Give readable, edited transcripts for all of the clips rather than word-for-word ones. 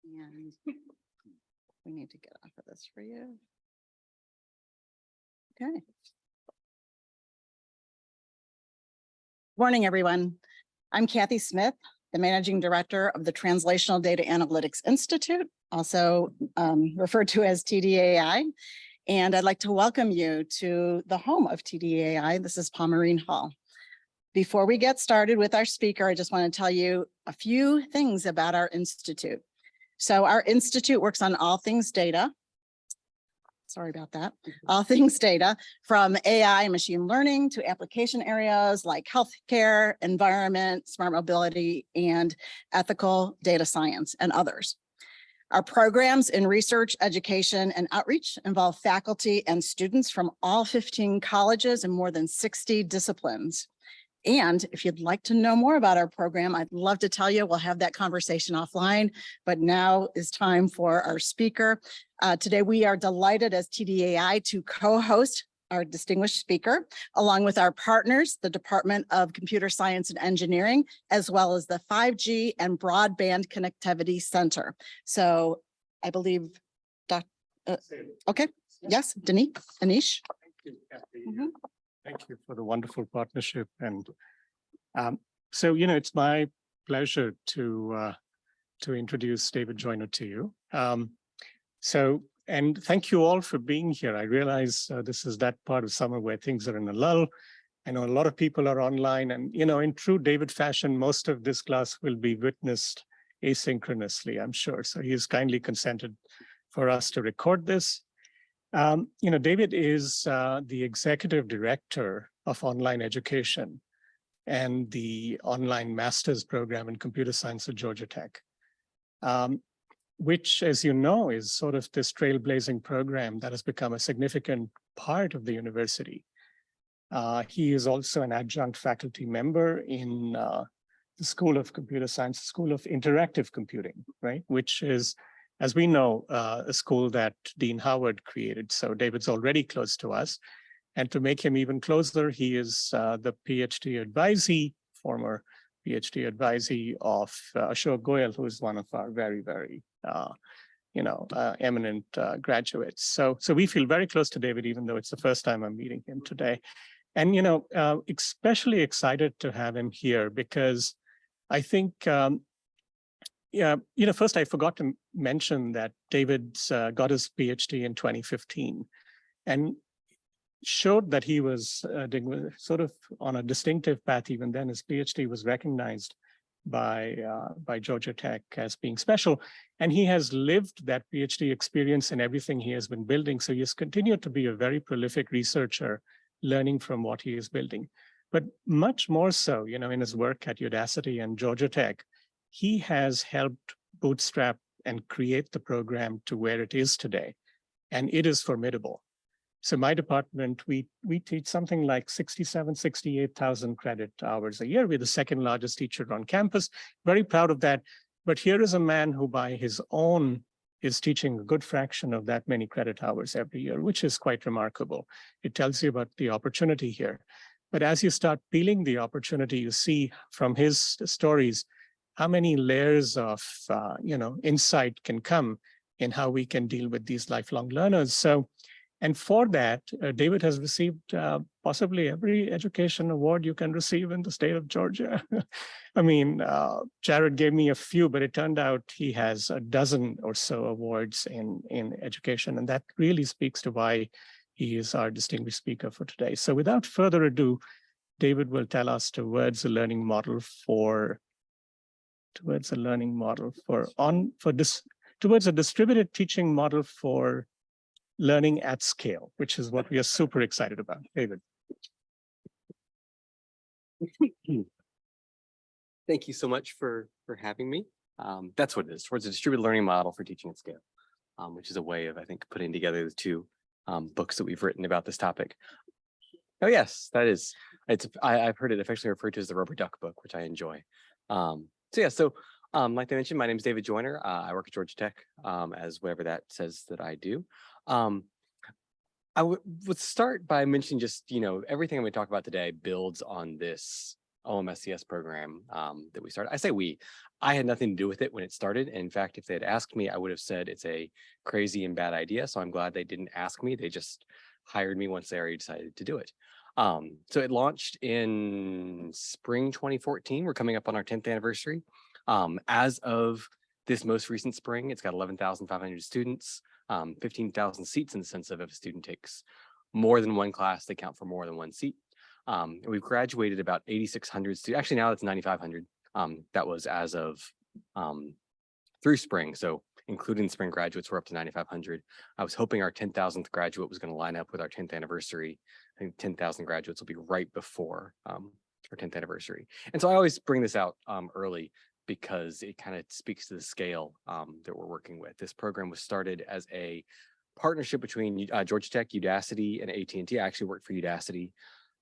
And we need to get off of this for you. Okay. Morning, everyone. I'm Kathy Smith, the Managing Director of the Translational Data Analytics Institute, also referred to as TDAI. And I'd like to welcome you to the home of TDAI. This is Pomerene Hall. Before we get started with our speaker, I just want to tell you a few things about our institute. So our institute works on all things data. Sorry about that. All things data, from AI and machine learning to application areas like healthcare, environment, smart mobility, and ethical data science, and others. Our programs in research, education, and outreach involve faculty and students from all 15 colleges and more than 60 disciplines. And if you'd like to know more about our program, I'd love to tell you. We'll have that conversation offline, but now is time for our speaker. Today, we are delighted as TDAI to co-host our distinguished speaker, along with our partners, the Department of Computer Science and Engineering, as well as the 5G and Broadband Connectivity Center. So I believe, okay, yes, Anish. Thank you, Kathy. Thank you for the wonderful partnership. And so, it's my pleasure to introduce David Joyner to you. And thank you all for being here. I realize this is that part of summer where things are in a lull. I know a lot of people are online, and in true David fashion, most of this class will be witnessed asynchronously, I'm sure. So he has kindly consented for us to record this. David is the executive director of online education and the online master's program in computer science at Georgia Tech, which, as you know, is sort of this trailblazing program that has become a significant part of the university. He is also an adjunct faculty member in the School of Computer Science, School of Interactive Computing, right? Which is, as we know, a school that Dean Howard created. So David's already close to us. And to make him even closer, he is the PhD advisee, former PhD advisee of Ashok Goyal, who is one of our very, very, eminent graduates. So we feel very close to David, even though it's the first time I'm meeting him today. And, especially excited to have him here because I think, first I forgot to mention that David's got his PhD in 2015 and showed that he was sort of on a distinctive path. Even then, his PhD was recognized by Georgia Tech as being special. And he has lived that PhD experience in everything he has been building. So he has continued to be a very prolific researcher, learning from what he is building. But much more so, in his work at Udacity and Georgia Tech, he has helped bootstrap and create the program to where it is today. And it is formidable. So my department, we teach something like 68,000 credit hours a year. We're the second largest teacher on campus. Very proud of that. But here is a man who by his own is teaching a good fraction of that many credit hours every year, which is quite remarkable. It tells you about the opportunity here. But as you start peeling the opportunity, you see from his stories, how many layers of insight can come in how we can deal with these lifelong learners. So, and for that, David has received possibly every education award you can receive in the state of Georgia. I mean, Jared gave me a few, but it turned out he has a dozen or so awards in education, and that really speaks to why he is our distinguished speaker for today. So without further ado, David will tell us towards a learning model towards a distributed teaching model for learning at scale, which is what we are super excited about. David. Thank you so much for having me. That's what it is, towards a distributed learning model for teaching at scale, which is a way of, I think, putting together the two books that we've written about this topic. Oh, yes, that is. I've heard it affectionately referred to as the rubber duck book, which I enjoy. Like I mentioned, my name is David Joyner. I work at Georgia Tech as whatever that says that I do. I would start by mentioning just, everything I'm going to talk about today builds on this OMSCS program that we started. I say we, I had nothing to do with it when it started. In fact, if they had asked me, I would have said it's a crazy and bad idea. So I'm glad they didn't ask me. They just hired me once they already decided to do it. So it launched in spring 2014. We're coming up on our 10th anniversary. As of this most recent spring, it's got 11,500 students, 15,000 seats in the sense of if a student takes more than one class, they count for more than one seat. We've graduated about 8,600 students. Actually, now it's 9,500. That was as of through spring. So including spring graduates, we're up to 9,500. I was hoping our 10,000th graduate was going to line up with our 10th anniversary. I think 10,000 graduates will be right before our 10th anniversary. And so I always bring this out early because it kind of speaks to the scale that we're working with. This program was started as a partnership between Georgia Tech, Udacity, and AT&T. I actually worked for Udacity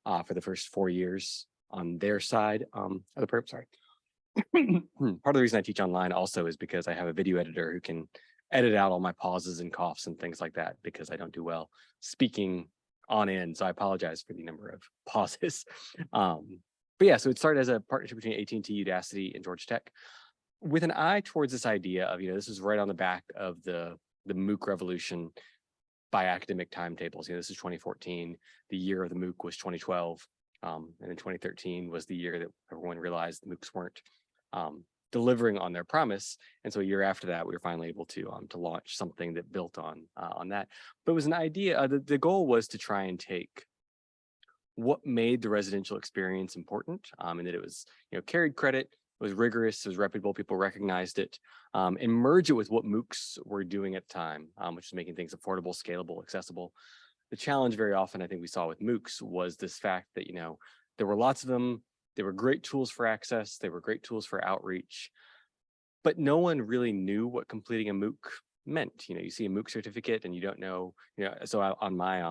for the first 4 years on their side of the program. Sorry. Part of the reason I teach online also is because I have a video editor who can edit out all my pauses and coughs and things like that because I don't do well speaking on end. So I apologize for the number of pauses. But yeah, so it started as a partnership between AT&T, Udacity, and Georgia Tech with an eye towards this idea of, this is right on the back of the MOOC revolution by academic timetables. This is 2014. The year of the MOOC was 2012. And then 2013 was the year that everyone realized the MOOCs weren't delivering on their promise. And so a year after that, we were finally able to launch something that built on that. But it was an idea, the goal was to try and take what made the residential experience important, and that it was, carried credit, it was rigorous, it was reputable, people recognized it, and merge it with what MOOCs were doing at the time, which is making things affordable, scalable, accessible. The challenge very often I think we saw with MOOCs was this fact that, there were lots of them, they were great tools for access, they were great tools for outreach, but no one really knew what completing a MOOC meant. You see a MOOC certificate and you don't know, so on my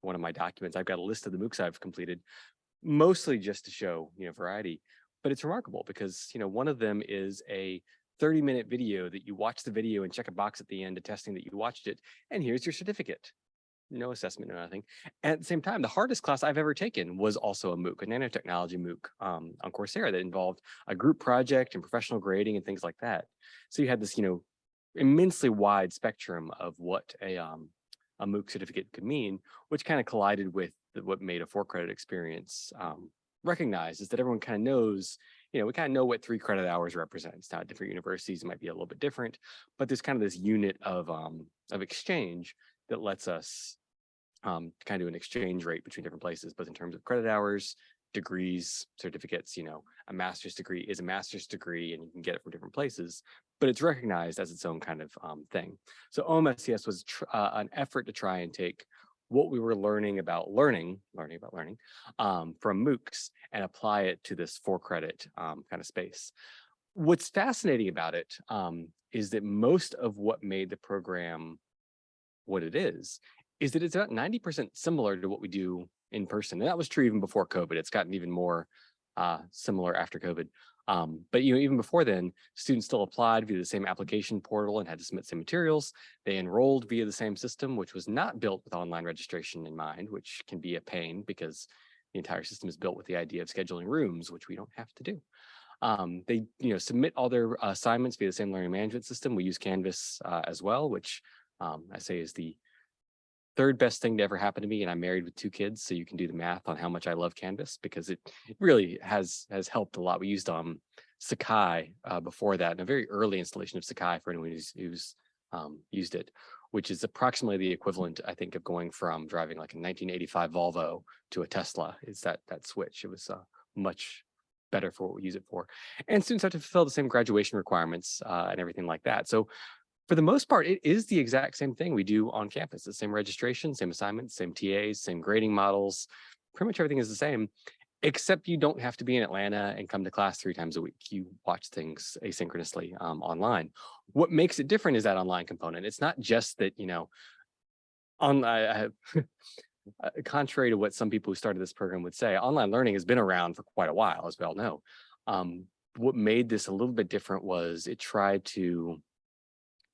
one of my documents, I've got a list of the MOOCs I've completed, mostly just to show, variety. But it's remarkable because, one of them is a 30-minute video that you watch the video and check a box at the end attesting that you watched it. And here's your certificate. No assessment, no nothing. And at the same time, the hardest class I've ever taken was also a MOOC, a nanotechnology MOOC on Coursera that involved a group project and professional grading and things like that. So you had this, immensely wide spectrum of what a MOOC certificate could mean, which kind of collided with what made a 4-credit experience recognized, is that everyone kind of knows, we kind of know what 3 credit hours represents. Now, at different universities, it might be a little bit different, but there's kind of this unit of exchange that lets us kind of do an exchange rate between different places, both in terms of credit hours, degrees, certificates. A master's degree is a master's degree and you can get it from different places, but it's recognized as its own kind of thing. So OMSCS was an effort to try and take what we were learning about learning from MOOCs and apply it to this 4-credit kind of space. What's fascinating about it is that most of what made the program what it is that it's about 90% similar to what we do in person. And that was true even before COVID. It's gotten even more similar after COVID. But even before then, students still applied via the same application portal and had to submit the same materials. They enrolled via the same system, which was not built with online registration in mind, which can be a pain because the entire system is built with the idea of scheduling rooms, which we don't have to do. They submit all their assignments via the same learning management system. We use Canvas as well, which I say is the 3rd best thing to ever happen to me. And I'm married with 2 kids, so you can do the math on how much I love Canvas because it really has helped a lot. We used Sakai before that, and a very early installation of Sakai for anyone who's used it, which is approximately the equivalent, I think, of going from driving like a 1985 Volvo to a Tesla. Is that switch? It was much better for what we use it for. And students have to fulfill the same graduation requirements and everything like that. So for the most part, it is the exact same thing we do on campus. The same registration, same assignments, same TAs, same grading models. Pretty much everything is the same, except you don't have to be in Atlanta and come to class 3 times a week. You watch things asynchronously online. What makes it different is that online component. It's not just that, contrary to what some people who started this program would say, online learning has been around for quite a while, as we all know. What made this a little bit different was it tried to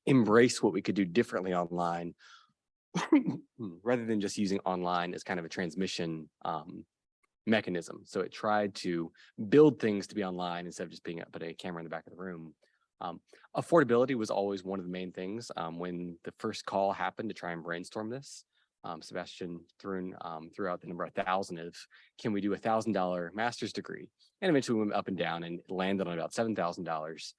embrace what we could do differently online rather than just using online as kind of a transmission mechanism. So it tried to build things to be online instead of just being put a camera in the back of the room. Affordability was always one of the main things. When the first call happened to try and brainstorm this, Sebastian threw out the number 1,000 of, can we do $1,000 master's degree? And eventually we went up and down and landed on about $7,000,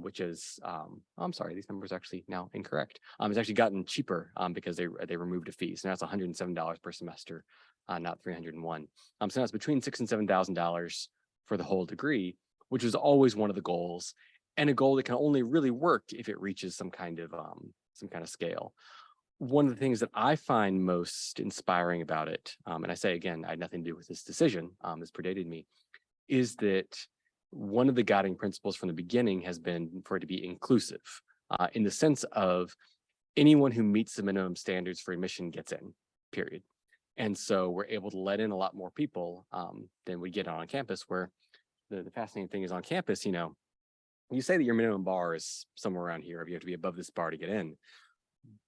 which is, I'm sorry, these numbers are actually now incorrect. It's actually gotten cheaper because they removed a fee. So now it's $107 per semester, not 301. So now it's between $6,000 and $7,000 for the whole degree, which was always one of the goals, and a goal that can only really work if it reaches some kind of scale. One of the things that I find most inspiring about it, and I say again, I had nothing to do with this decision, this predated me, is that one of the guiding principles from the beginning has been for it to be inclusive, in the sense of anyone who meets the minimum standards for admission gets in, period. And so we're able to let in a lot more people than we get on campus, where the fascinating thing is on campus, you say that your minimum bar is somewhere around here, if you have to be above this bar to get in.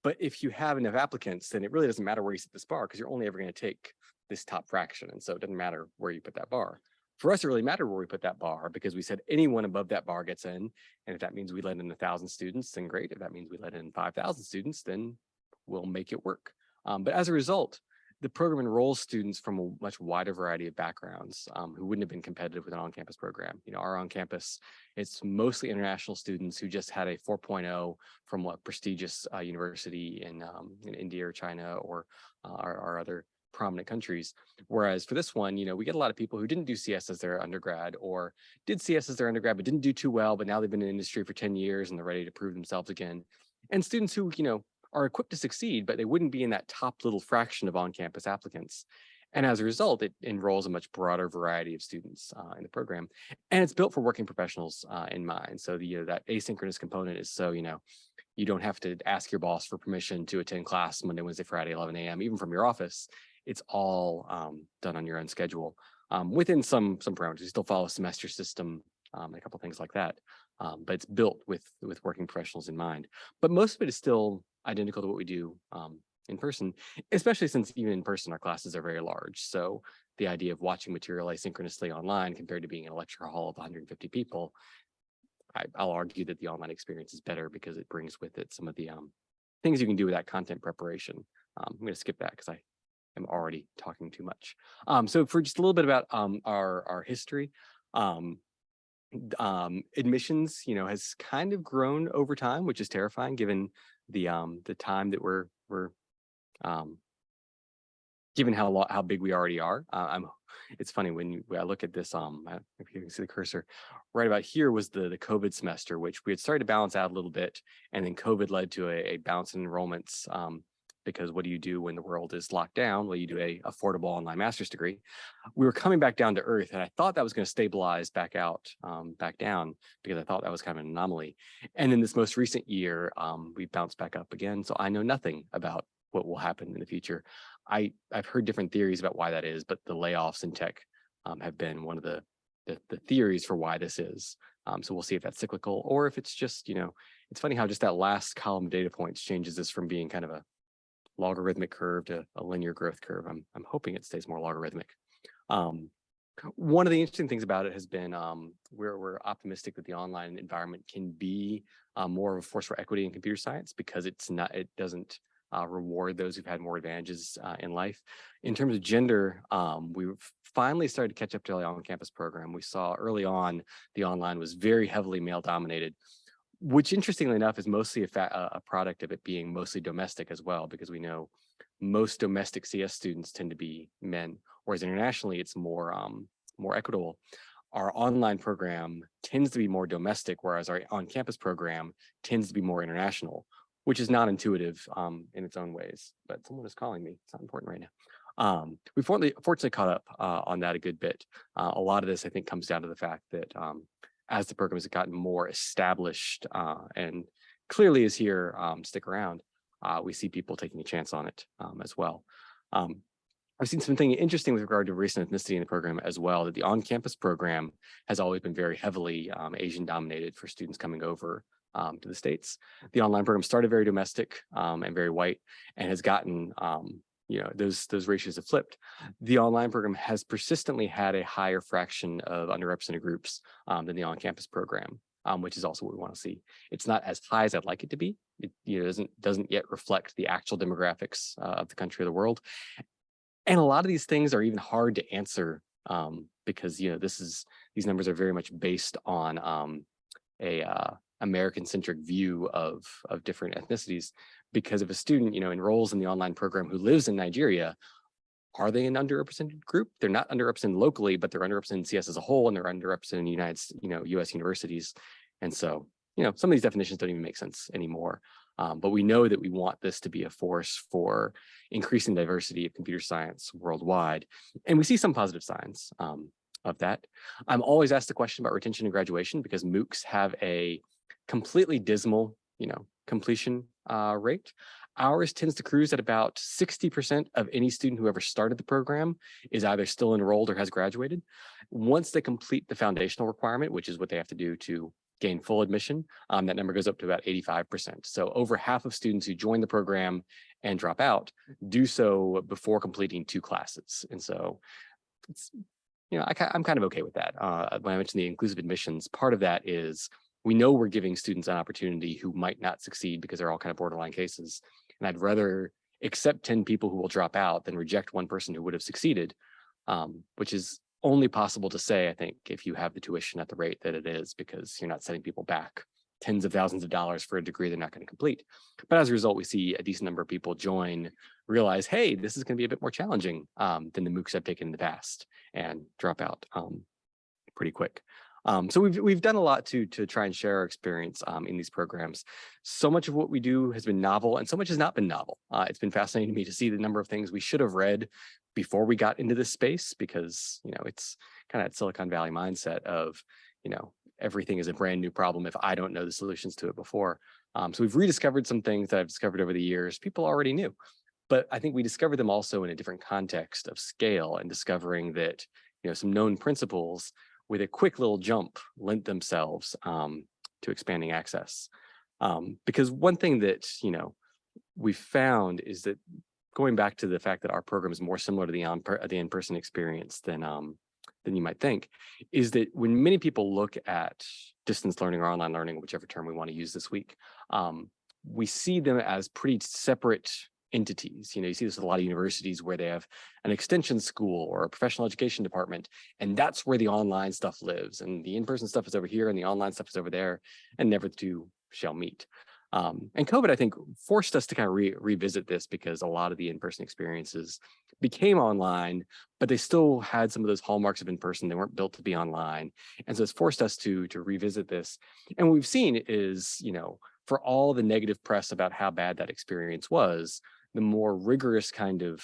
But if you have enough applicants, then it really doesn't matter where you set this bar, because you're only ever going to take this top fraction. And so it doesn't matter where you put that bar. For us, it really mattered where we put that bar, because we said anyone above that bar gets in. And if that means we let in 1,000 students, then great. If that means we let in 5,000 students, then we'll make it work. But as a result, the program enrolls students from a much wider variety of backgrounds who wouldn't have been competitive with an on-campus program. Our on-campus, it's mostly international students who just had a 4.0 from a prestigious university in India or China or our other prominent countries. Whereas for this one, we get a lot of people who didn't do CS as their undergrad, or did CS as their undergrad but didn't do too well, but now they've been in the industry for 10 years and they're ready to prove themselves again. And students who, are equipped to succeed, but they wouldn't be in that top little fraction of on-campus applicants. And as a result, it enrolls a much broader variety of students in the program. And it's built for working professionals in mind. So that asynchronous component is so, you don't have to ask your boss for permission to attend class Monday, Wednesday, Friday, 11 a.m., even from your office. It's all done on your own schedule within some parameters. You still follow a semester system, a couple things like that. But it's built with working professionals in mind. But most of it is still identical to what we do in person, especially since even in person, our classes are very large. So the idea of watching material asynchronously online compared to being in a lecture hall of 150 people, I'll argue that the online experience is better because it brings with it some of the things you can do with that content preparation. I'm going to skip that because I am already talking too much. So for just a little bit about our history, admissions, has kind of grown over time, which is terrifying given the time that we're given how big we already are. It's funny when I look at this, if you can see the cursor, right about here was the COVID semester, which we had started to balance out a little bit, and then COVID led to a bounce in enrollments. Because what do you do when the world is locked down? Well, you do a affordable online master's degree. We were coming back down to earth, and I thought that was going to stabilize back down, because I thought that was kind of an anomaly. And in this most recent year, we bounced back up again. So I know nothing about what will happen in the future. I've heard different theories about why that is, but the layoffs in tech have been one of the theories for why this is. So we'll see if that's cyclical or if it's just, it's funny how just that last column of data points changes this from being kind of a logarithmic curve to a linear growth curve. I'm hoping it stays more logarithmic. One of the interesting things about it has been we're optimistic that the online environment can be more of a force for equity in computer science, because it doesn't reward those who've had more advantages in life. In terms of gender, we've finally started to catch up to the on-campus program. We saw early on the online was very heavily male dominated, which interestingly enough is mostly a product of it being mostly domestic as well, because we know most domestic CS students tend to be men, whereas internationally it's more equitable. Our online program tends to be more domestic, whereas our on-campus program tends to be more international, which is not intuitive in its own ways. But someone is calling me. It's not important right now. We fortunately caught up on that a good bit. A lot of this, I think, comes down to the fact that as the program has gotten more established and clearly is here, stick around, we see people taking a chance on it as well. I've seen something interesting with regard to race and ethnicity in the program as well, that the on-campus program has always been very heavily Asian dominated for students coming over to the States. The online program started very domestic and very white, and has gotten those ratios have flipped. The online program has persistently had a higher fraction of underrepresented groups than the on-campus program, which is also what we want to see. It's not as high as I'd like it to be. It doesn't yet reflect the actual demographics of the country or the world. And a lot of these things are even hard to answer because these numbers are very much based on a American-centric view of different ethnicities. Because if a student enrolls in the online program who lives in Nigeria, are they an underrepresented group? They're not underrepresented locally, but they're underrepresented in CS as a whole, and they're underrepresented in US universities. And so some of these definitions don't even make sense anymore. But we know that we want this to be a force for increasing diversity of computer science worldwide. And we see some positive signs of that. I'm always asked the question about retention and graduation because MOOCs have a completely dismal, completion rate. Ours tends to cruise at about 60% of any student who ever started the program is either still enrolled or has graduated. Once they complete the foundational requirement, which is what they have to do to gain full admission, that number goes up to about 85%. So over half of students who join the program and drop out do so before completing 2 classes. And so it's, I'm kind of okay with that. When I mentioned the inclusive admissions, part of that is we know we're giving students an opportunity who might not succeed because they're all kind of borderline cases. And I'd rather accept 10 people who will drop out than reject 1 person who would have succeeded, which is only possible to say, I think, if you have the tuition at the rate that it is, because you're not setting people back tens of thousands of dollars for a degree they're not going to complete. But as a result, we see a decent number of people join, realize, hey, this is going to be a bit more challenging than the MOOCs I've taken in the past, and drop out pretty quick. So we've done a lot to try and share our experience in these programs. So much of what we do has been novel, and so much has not been novel. It's been fascinating to me to see the number of things we should have read before we got into this space, because it's kind of that Silicon Valley mindset of everything is a brand new problem if I don't know the solutions to it before. So we've rediscovered some things that I've discovered over the years people already knew, but I think we discovered them also in a different context of scale, and discovering that some known principles with a quick little jump lent themselves to expanding access. Because one thing that we found is that, going back to the fact that our program is more similar to the in-person experience than you might think, is that when many people look at distance learning or online learning, whichever term we want to use this week, we see them as pretty separate entities. You see this with a lot of universities where they have an extension school or a professional education department, and that's where the online stuff lives, and the in-person stuff is over here and the online stuff is over there, and never the two shall meet. And COVID, I think, forced us to kind of revisit this, because a lot of the in-person experiences became online, but they still had some of those hallmarks of in-person. They weren't built to be online. And so it's forced us to revisit this. And what we've seen is, for all the negative press about how bad that experience was, the more rigorous kind of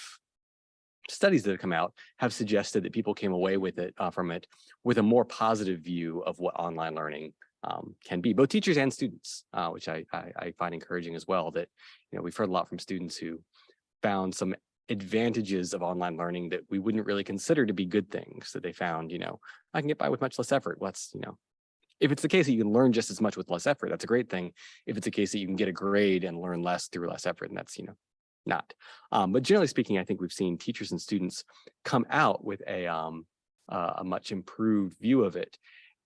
studies that have come out have suggested that people came away with it from it with a more positive view of what online learning can be, both teachers and students, which I find encouraging as well. That we've heard a lot from students who found some advantages of online learning that we wouldn't really consider to be good things. That they found, I can get by with much less effort. If it's the case that you can learn just as much with less effort, that's a great thing. If it's a case that you can get a grade and learn less through less effort, and that's not. But generally speaking, I think we've seen teachers and students come out with a much improved view of it,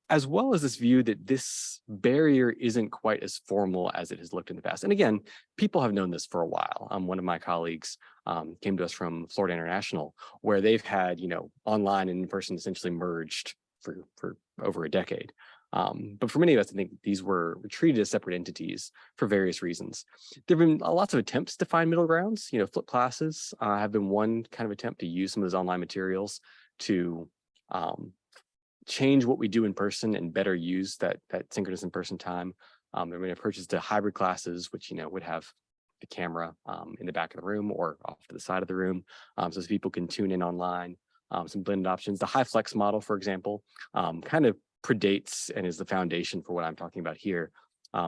as well as this view that this barrier isn't quite as formal as it has looked in the past. And again, people have known this for a while. One of my colleagues came to us from Florida International, where they've had online and in-person essentially merged for over a decade. But for many of us, I think these were treated as separate entities for various reasons. There have been lots of attempts to find middle grounds. Flipped classes have been one kind of attempt to use some of those online materials to change what we do in person and better use that synchronous in-person time. There have been approaches to hybrid classes, which would have the camera in the back of the room or off to the side of the room, so people can tune in online. Some blended options. The high flex model, for example, kind of predates and is the foundation for what I'm talking about here,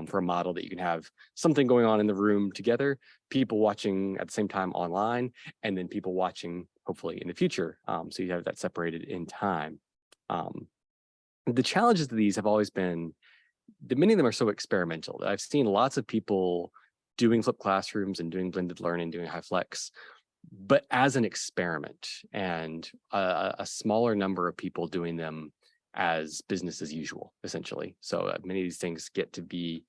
for a model that you can have something going on in the room together, people watching at the same time online, and then people watching hopefully in the future. So you have that separated in time. The challenges to these have always been that many of them are so experimental that I've seen lots of people doing flipped classrooms and doing blended learning, doing high flex, but as an experiment, and a smaller number of people doing them as business as usual, essentially. So many of these things get to be,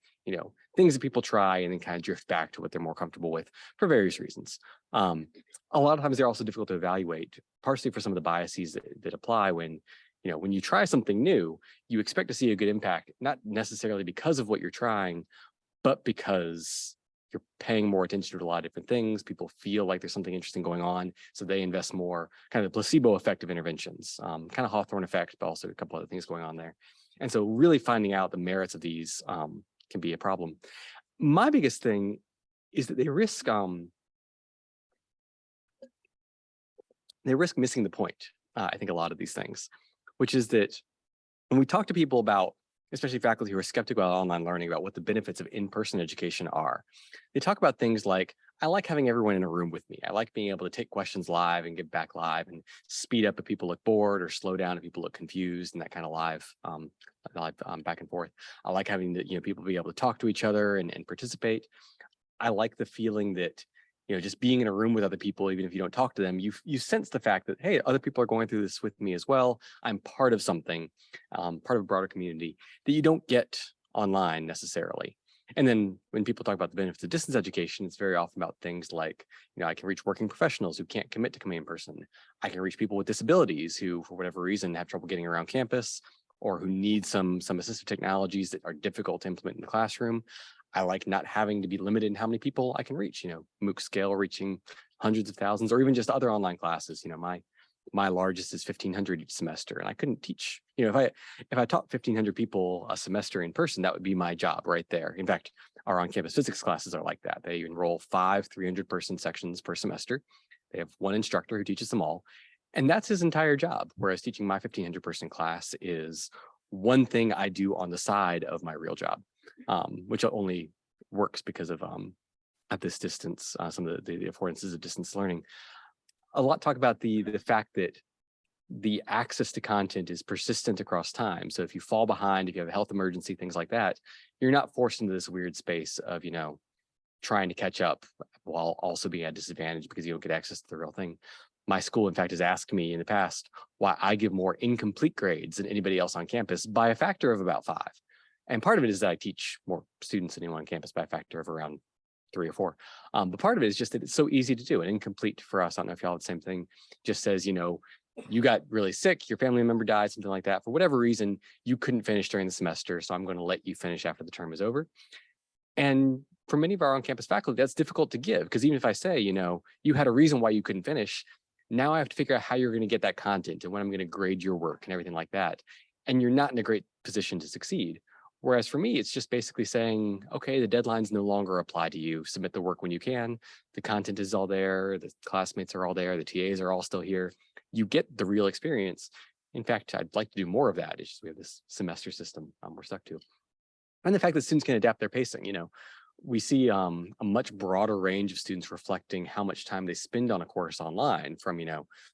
things that people try and then kind of drift back to what they're more comfortable with for various reasons. A lot of times they're also difficult to evaluate, partially for some of the biases that apply when you try something new, you expect to see a good impact, not necessarily because of what you're trying, but because you're paying more attention to a lot of different things. People feel like there's something interesting going on, so they invest more. Kind of the placebo effect of interventions, kind of Hawthorne effect, but also a couple other things going on there. And so really finding out the merits of these can be a problem. My biggest thing is that they risk missing the point. I think a lot of these things, which is that when we talk to people about, especially faculty who are skeptical about online learning, about what the benefits of in-person education are, they talk about things like, I like having everyone in a room with me. I like being able to take questions live and give back live and speed up if people look bored or slow down if people look confused, and that kind of live back and forth. I like having the, people be able to talk to each other and participate. I like the feeling that just being in a room with other people, even if you don't talk to them, you sense the fact that, hey, other people are going through this with me as well. I'm part of something, part of a broader community that you don't get online necessarily. And then when people talk about the benefits of distance education, it's very often about things like, I can reach working professionals who can't commit to coming in person. I can reach people with disabilities who, for whatever reason, have trouble getting around campus, or who need some assistive technologies that are difficult to implement in the classroom. I like not having to be limited in how many people I can reach, MOOC scale reaching hundreds of thousands, or even just other online classes. My largest is 1,500 each semester, and I couldn't teach. If I taught 1,500 people a semester in person, that would be my job right there. In fact, our on-campus physics classes are like that. They enroll 5 300-person sections per semester. They have one instructor who teaches them all, and that's his entire job. Whereas teaching my 1,500-person class is one thing I do on the side of my real job, which only works because of at this distance, some of the affordances of distance learning. A lot talk about the fact that the access to content is persistent across time. So if you fall behind, if you have a health emergency, things like that, you're not forced into this weird space of, trying to catch up while also being at a disadvantage because you don't get access to the real thing. My school, in fact, has asked me in the past why I give more incomplete grades than anybody else on campus by a factor of about 5. And part of it is that I teach more students than anyone on campus by a factor of around 3 or 4. But part of it is just that it's so easy to do. And incomplete for us, I don't know if y'all have the same thing, just says, you got really sick, your family member died, something like that. For whatever reason, you couldn't finish during the semester, so I'm going to let you finish after the term is over. And for many of our on-campus faculty, that's difficult to give, because even if I say, you had a reason why you couldn't finish, now I have to figure out how you're going to get that content and when I'm going to grade your work and everything like that. And you're not in a great position to succeed. Whereas for me, it's just basically saying, okay, the deadlines no longer apply to you. Submit the work when you can. The content is all there. The classmates are all there. The TAs are all still here. You get the real experience. In fact, I'd like to do more of that. It's just we have this semester system we're stuck to. And the fact that students can adapt their pacing. We see a much broader range of students reflecting how much time they spend on a course online, from,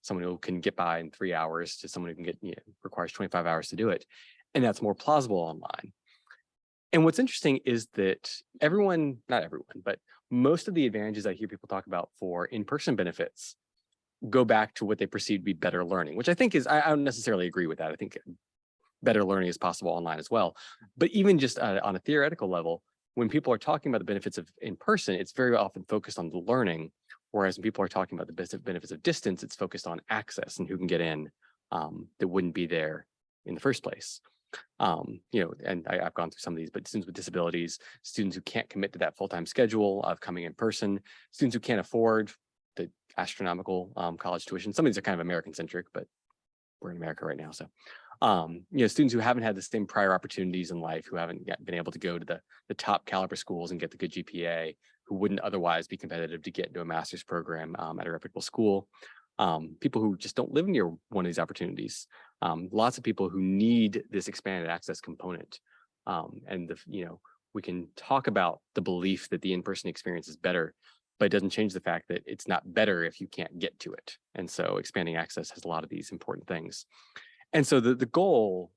someone who can get by in 3 hours to someone who can get, requires 25 hours to do it. And that's more plausible online. And what's interesting is that not everyone, but most of the advantages I hear people talk about for in-person benefits go back to what they perceive to be better learning, which I think is, I don't necessarily agree with that. I think better learning is possible online as well. But even just on a theoretical level, when people are talking about the benefits of in-person, it's very often focused on the learning. Whereas when people are talking about the benefits of distance, it's focused on access and who can get in that wouldn't be there in the first place. And I've gone through some of these, but students with disabilities, students who can't commit to that full-time schedule of coming in person, students who can't afford the astronomical college tuition. Some of these are kind of American-centric, but we're in America right now. So, students who haven't had the same prior opportunities in life, who haven't yet been able to go to the top caliber schools and get the good GPA, who wouldn't otherwise be competitive to get into a master's program at a reputable school. People who just don't live near one of these opportunities. Lots of people who need this expanded access component. We can talk about the belief that the in-person experience is better, but it doesn't change the fact that it's not better if you can't get to it. And so expanding access has a lot of these important things. And so the goal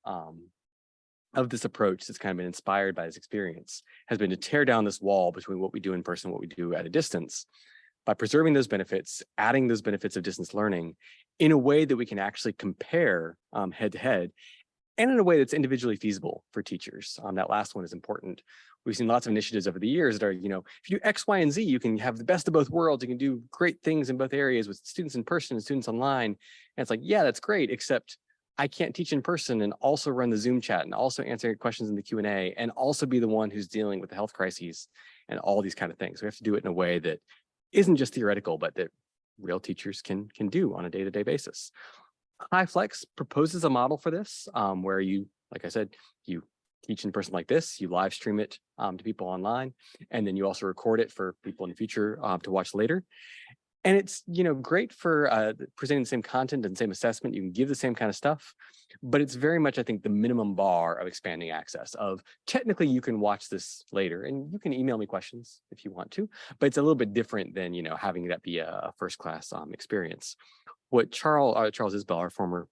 of this approach that's kind of been inspired by this experience has been to tear down this wall between what we do in person and what we do at a distance, by preserving those benefits, adding those benefits of distance learning in a way that we can actually compare head to head, and in a way that's individually feasible for teachers. That last one is important. We've seen lots of initiatives over the years that are, if you do X, Y, and Z, you can have the best of both worlds. You can do great things in both areas with students in person and students online. And it's like, yeah, that's great, except I can't teach in person and also run the Zoom chat and also answer questions in the Q&A and also be the one who's dealing with the health crises and all these kind of things. We have to do it in a way that isn't just theoretical, but that real teachers can do on a day-to-day basis. HighFlex proposes a model for this where you, like I said, you teach in person like this, you live stream it to people online, and then you also record it for people in the future to watch later. And it's, great for presenting the same content and same assessment. You can give the same kind of stuff, but it's very much, I think, the minimum bar of expanding access of technically you can watch this later and you can email me questions if you want to, but it's a little bit different than, having that be a first class experience. What Charles Isbell, our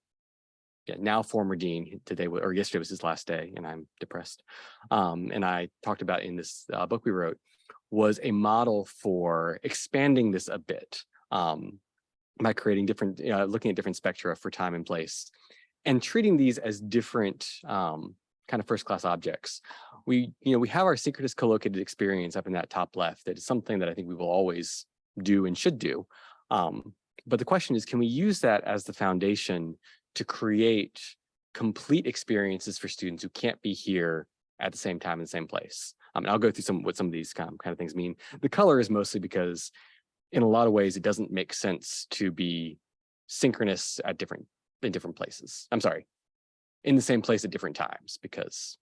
now former dean, today or yesterday was his last day, and I'm depressed. And I talked about in this book we wrote was a model for expanding this a bit by creating different, looking at different spectra for time and place, and treating these as different kind of first class objects. We have our synchronous co-located experience up in that top left. That is something that I think we will always do and should do. But the question is, can we use that as the foundation to create complete experiences for students who can't be here at the same time in the same place? And I'll go through what some of these kind of things mean. The color is mostly because in a lot of ways, it doesn't make sense to be synchronous in different places. I'm sorry, in the same place at different times, because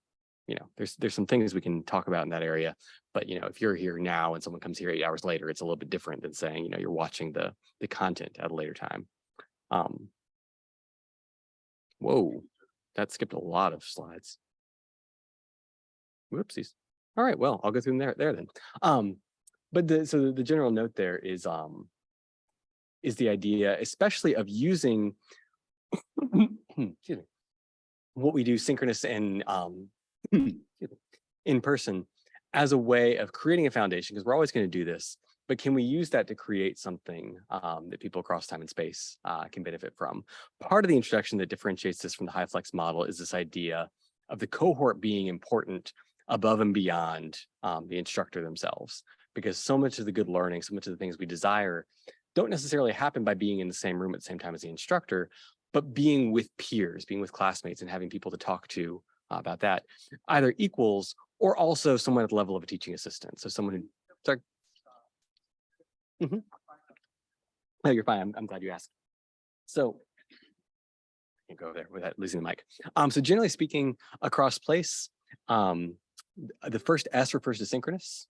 there's some things we can talk about in that area. But if you're here now and someone comes here 8 hours later, it's a little bit different than saying you're watching the content at a later time. Whoa, that skipped a lot of slides. Whoopsies. All right, well, I'll go through them there then. But the general note there is the idea, especially of using excuse me, what we do synchronous and in person as a way of creating a foundation, because we're always going to do this, but can we use that to create something that people across time and space can benefit from? Part of the introduction that differentiates this from the HighFlex model is this idea of the cohort being important above and beyond the instructor themselves, because so much of the good learning, so much of the things we desire don't necessarily happen by being in the same room at the same time as the instructor, but being with peers, being with classmates and having people to talk to about that, either equals or also someone at the level of a teaching assistant. So someone who, sorry. No, you're fine. I'm glad you asked. So I can't go over there without losing the mic. So generally speaking, across place, the first S refers to synchronous,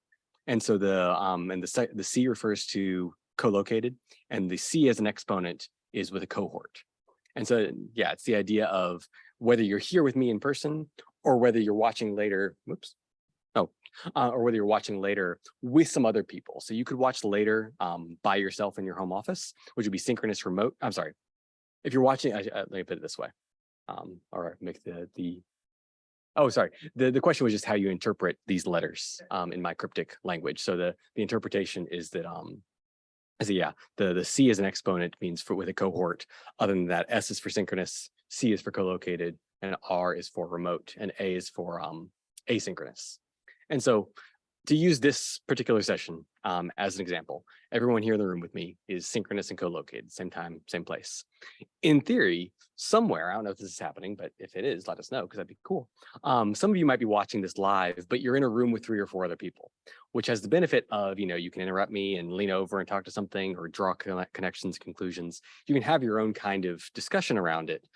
and so the C refers to co-located, and the C as an exponent is with a cohort. And so, yeah, it's the idea of whether you're here with me in person or whether you're watching later, or whether you're watching later with some other people. So you could watch later by yourself in your home office, which would be synchronous remote. I'm sorry. If you're watching, let me put it this way, or make oh, sorry. The question was just how you interpret these letters in my cryptic language. So the interpretation is that the C as an exponent means with a cohort. Other than that, S is for synchronous, C is for co-located, and R is for remote, and A is for asynchronous. And so to use this particular session as an example, everyone here in the room with me is synchronous and co-located, same time, same place. In theory, somewhere, I don't know if this is happening, but if it is, let us know, because that'd be cool. Some of you might be watching this live, but you're in a room with 3 or 4 other people, which has the benefit of, you can interrupt me and lean over and talk to something or draw connections, conclusions. You can have your own kind of discussion around it,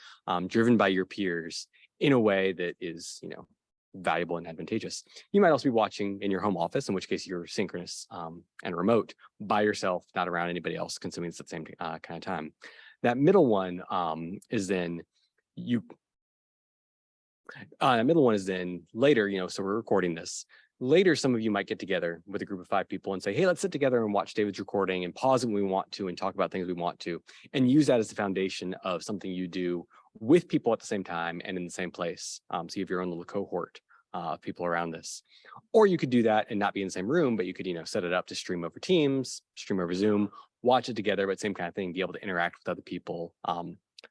driven by your peers in a way that is, valuable and advantageous. You might also be watching in your home office, in which case you're synchronous and remote by yourself, not around anybody else consuming this at the same kind of time. That middle one is then later, so we're recording this. Later, some of you might get together with a group of 5 people and say, hey, let's sit together and watch David's recording and pause when we want to and talk about things we want to, and use that as the foundation of something you do with people at the same time and in the same place. So you have your own little cohort people around this. Or you could do that and not be in the same room, but you could, set it up to stream over Teams, stream over Zoom, watch it together, but same kind of thing, be able to interact with other people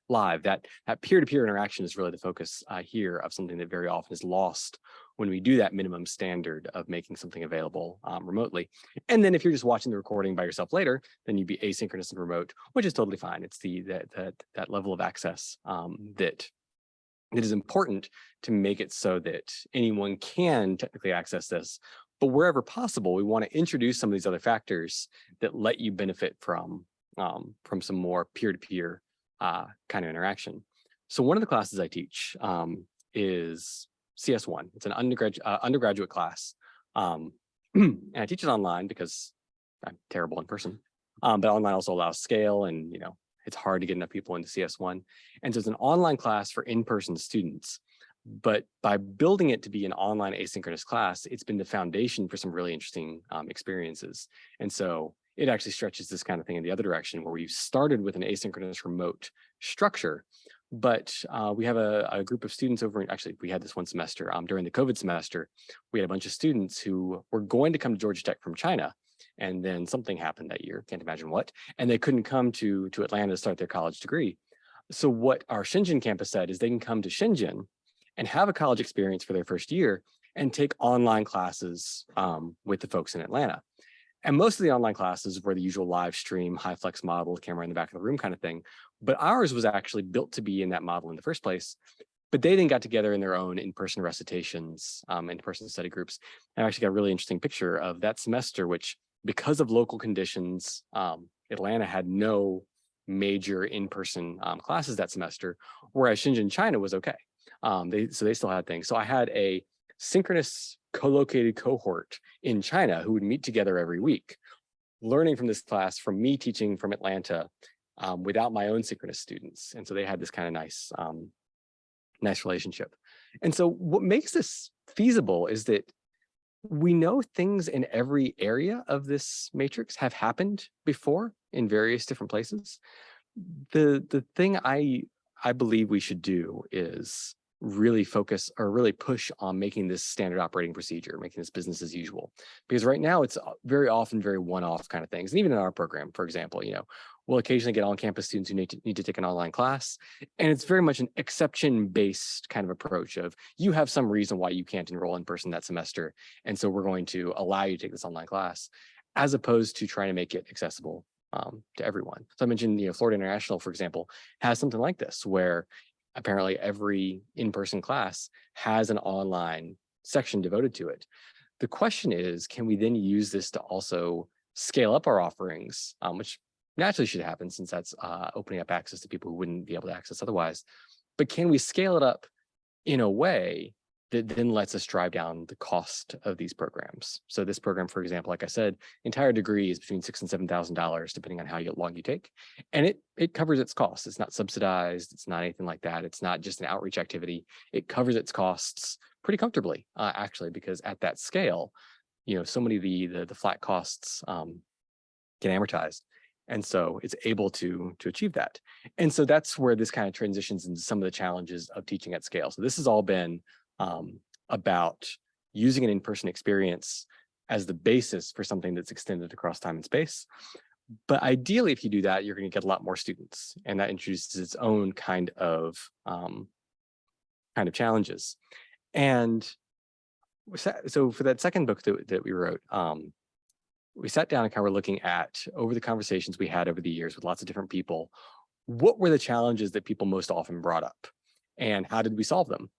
live. That peer-to-peer interaction is really the focus here of something that very often is lost when we do that minimum standard of making something available remotely. And then if you're just watching the recording by yourself later, then you'd be asynchronous and remote, which is totally fine. It's that level of access that is important to make it so that anyone can technically access this. But wherever possible, we want to introduce some of these other factors that let you benefit from some more peer-to-peer kind of interaction. So one of the classes I teach is CS1. It's an undergraduate class. And I teach it online because I'm terrible in person. But online also allows scale, and it's hard to get enough people into CS1. And so it's an online class for in-person students. But by building it to be an online asynchronous class, it's been the foundation for some really interesting experiences. And so it actually stretches this kind of thing in the other direction, where we've started with an asynchronous remote structure. But we have a group of students actually, we had this one semester during the COVID semester. We had a bunch of students who were going to come to Georgia Tech from China. And then something happened that year, can't imagine what, and they couldn't come to Atlanta to start their college degree. So what our Shenzhen campus said is they can come to Shenzhen and have a college experience for their first year and take online classes with the folks in Atlanta. And most of the online classes were the usual live stream, high flex model, camera in the back of the room kind of thing. But ours was actually built to be in that model in the first place. But they then got together in their own in-person recitations, in-person study groups. And I actually got a really interesting picture of that semester, which, because of local conditions, Atlanta had no major in-person classes that semester, whereas Shenzhen, China was okay. They still had things. So I had a synchronous co-located cohort in China who would meet together every week, learning from this class from me teaching from Atlanta without my own synchronous students. And so they had this kind of nice relationship. And so what makes this feasible is that we know things in every area of this matrix have happened before in various different places. The thing I believe we should do is really focus or really push on making this standard operating procedure, making this business as usual. Because right now it's very often very one-off kind of things. And even in our program, for example, we'll occasionally get on-campus students who need to take an online class. And it's very much an exception-based kind of approach of, you have some reason why you can't enroll in person that semester. And so we're going to allow you to take this online class, as opposed to trying to make it accessible to everyone. So I mentioned, Florida International, for example, has something like this, where apparently every in-person class has an online section devoted to it. The question is, can we then use this to also scale up our offerings, which naturally should happen since that's opening up access to people who wouldn't be able to access otherwise. But can we scale it up in a way that then lets us drive down the cost of these programs? So this program, for example, like I said, entire degree is between $6,000 and $7,000, depending on how long you take. And it covers its costs. It's not subsidized. It's not anything like that. It's not just an outreach activity. It covers its costs pretty comfortably, actually, because at that scale, so many of the flat costs get amortized. And so it's able to achieve that. And so that's where this kind of transitions into some of the challenges of teaching at scale. So this has all been about using an in-person experience as the basis for something that's extended across time and space. But ideally, if you do that, you're going to get a lot more students, and that introduces its own kind of challenges. And so for that second book that we wrote, we sat down and kind of were looking at, over the conversations we had over the years with lots of different people, what were the challenges that people most often brought up, and how did we solve them?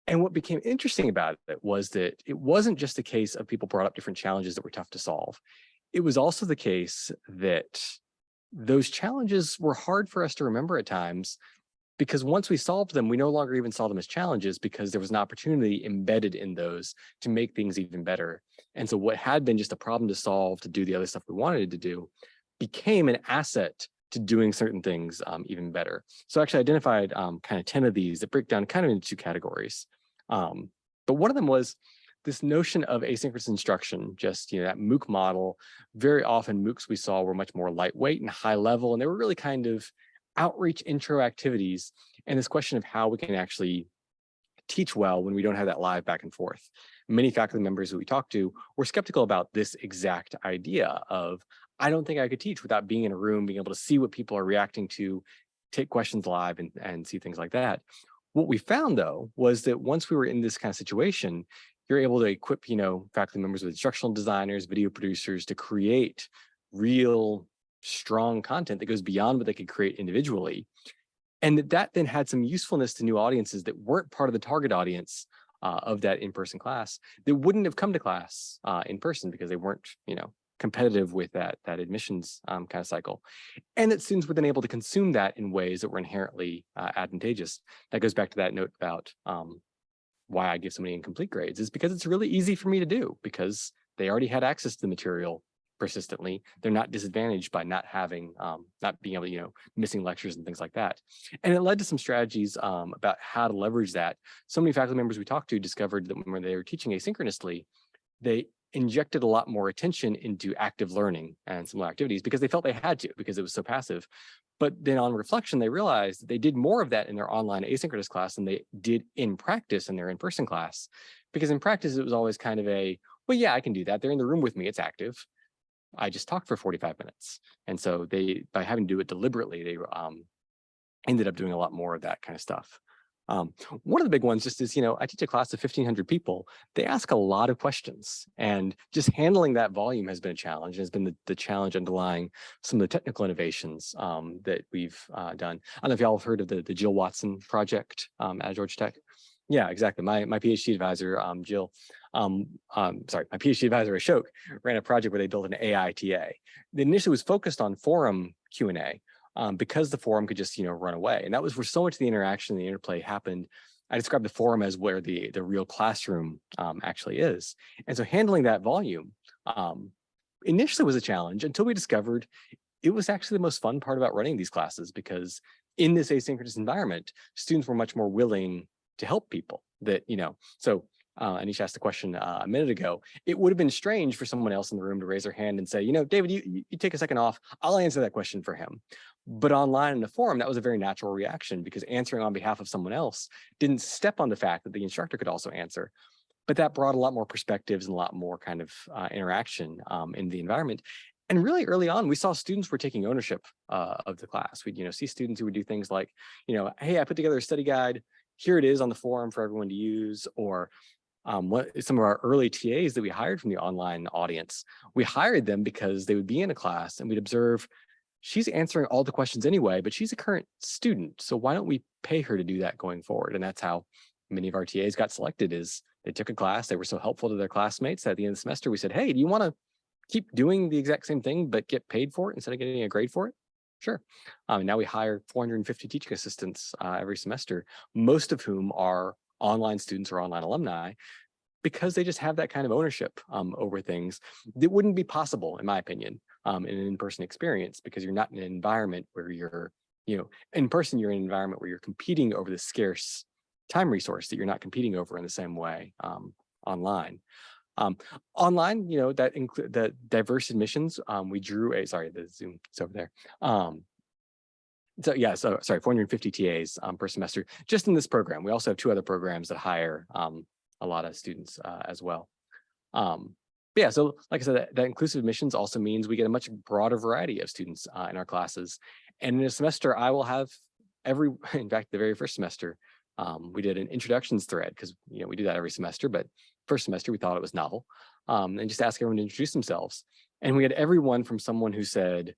And what became interesting about it was that it wasn't just a case of people brought up different challenges that were tough to solve. It was also the case that those challenges were hard for us to remember at times, because once we solved them, we no longer even saw them as challenges, because there was an opportunity embedded in those to make things even better. And so what had been just a problem to solve, to do the other stuff we wanted to do, became an asset to doing certain things even better. So I actually identified kind of 10 of these that break down kind of into two categories. But one of them was this notion of asynchronous instruction, just that MOOC model. Very often MOOCs we saw were much more lightweight and high level, and they were really kind of outreach intro activities. And this question of how we can actually teach well when we don't have that live back and forth. Many faculty members that we talked to were skeptical about this exact idea of, I don't think I could teach without being in a room, being able to see what people are reacting to, take questions live and see things like that. What we found though, was that once we were in this kind of situation, you're able to equip, faculty members with instructional designers, video producers to create real strong content that goes beyond what they could create individually. And that then had some usefulness to new audiences that weren't part of the target audience of that in-person class, that wouldn't have come to class in person because they weren't, competitive with that admissions kind of cycle. And that students were then able to consume that in ways that were inherently advantageous. That goes back to that note about why I give so many incomplete grades, is because it's really easy for me to do, because they already had access to the material persistently. They're not disadvantaged by not having, not being able to, missing lectures and things like that. And it led to some strategies about how to leverage that. So many faculty members we talked to discovered that when they were teaching asynchronously, they injected a lot more attention into active learning and similar activities because they felt they had to, because it was so passive. But then on reflection, they realized that they did more of that in their online asynchronous class than they did in practice in their in-person class. Because in practice, it was always kind of a, well, yeah, I can do that. They're in the room with me, it's active. I just talked for 45 minutes. And so by having to do it deliberately, they ended up doing a lot more of that kind of stuff. One of the big ones just is, I teach a class of 1,500 people. They ask a lot of questions, and just handling that volume has been a challenge. Has been the challenge underlying some of the technical innovations that we've done. I don't know if y'all have heard of the Jill Watson project at Georgia Tech. Yeah, exactly. My PhD advisor, Jill, my PhD advisor, Ashok, ran a project where they built an AI TA. The initially was focused on forum Q&A, because the forum could just, run away. And that was where so much of the interaction, the interplay happened. I described the forum as where the real classroom actually is. And so handling that volume initially was a challenge until we discovered it was actually the most fun part about running these classes, because in this asynchronous environment, students were much more willing to help people that, so Anish asked the question a minute ago. It would have been strange for someone else in the room to raise their hand and say, David, you take a second off. I'll answer that question for him. But online in the forum, that was a very natural reaction, because answering on behalf of someone else didn't step on the fact that the instructor could also answer. But that brought a lot more perspectives and a lot more kind of interaction in the environment. And really early on, we saw students were taking ownership of the class. We'd see students who would do things like, hey, I put together a study guide. Here it is on the forum for everyone to use. Or some of our early TAs that we hired from the online audience, we hired them because they would be in a class and we'd observe, she's answering all the questions anyway, but she's a current student. So why don't we pay her to do that going forward? And that's how many of our TAs got selected. Is they took a class, they were so helpful to their classmates that at the end of the semester, we said, hey, do you want to keep doing the exact same thing, but get paid for it instead of getting a grade for it? Sure. And now we hire 450 teaching assistants every semester, most of whom are online students or online alumni, because they just have that kind of ownership over things that wouldn't be possible, in my opinion, in an in-person experience, because you're not in an environment where you're, in person, you're in an environment where you're competing over the scarce time resource that you're not competing over in the same way online. Online, that include the diverse admissions. We drew the Zoom is over there. So 450 TAs per semester just in this program. We also have 2 other programs that hire a lot of students as well. So like I said, that inclusive admissions also means we get a much broader variety of students in our classes. And in a semester, I will have in fact, the very first semester, we did an introductions thread, because we do that every semester, but first semester we thought it was novel, and just ask everyone to introduce themselves. And we had everyone from someone who said,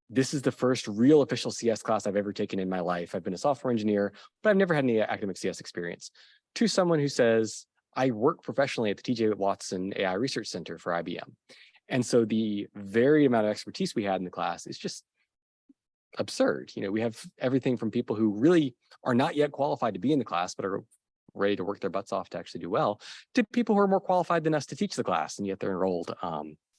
this is the first real official CS class I've ever taken in my life. I've been a software engineer, but I've never had any academic CS experience, to someone who says, I work professionally at the TJ Watson AI Research Center for IBM. And so the varied amount of expertise we had in the class is just absurd. We have everything from people who really are not yet qualified to be in the class, but are ready to work their butts off to actually do well, to people who are more qualified than us to teach the class, and yet they're enrolled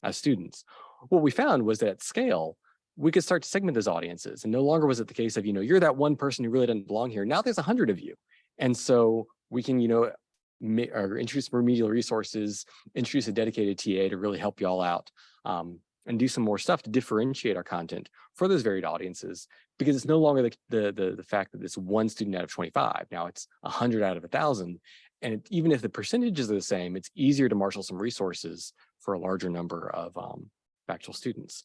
as students. What we found was that at scale, we could start to segment those audiences. And no longer was it the case of, you're that one person who really doesn't belong here. Now there's 100 of you. And so we can, or introduce remedial resources, introduce a dedicated TA to really help you all out and do some more stuff to differentiate our content for those varied audiences, because it's no longer the fact that it's one student out of 25. Now it's 100 out of 1,000. And even if the percentages are the same, it's easier to marshal some resources for a larger number of actual students.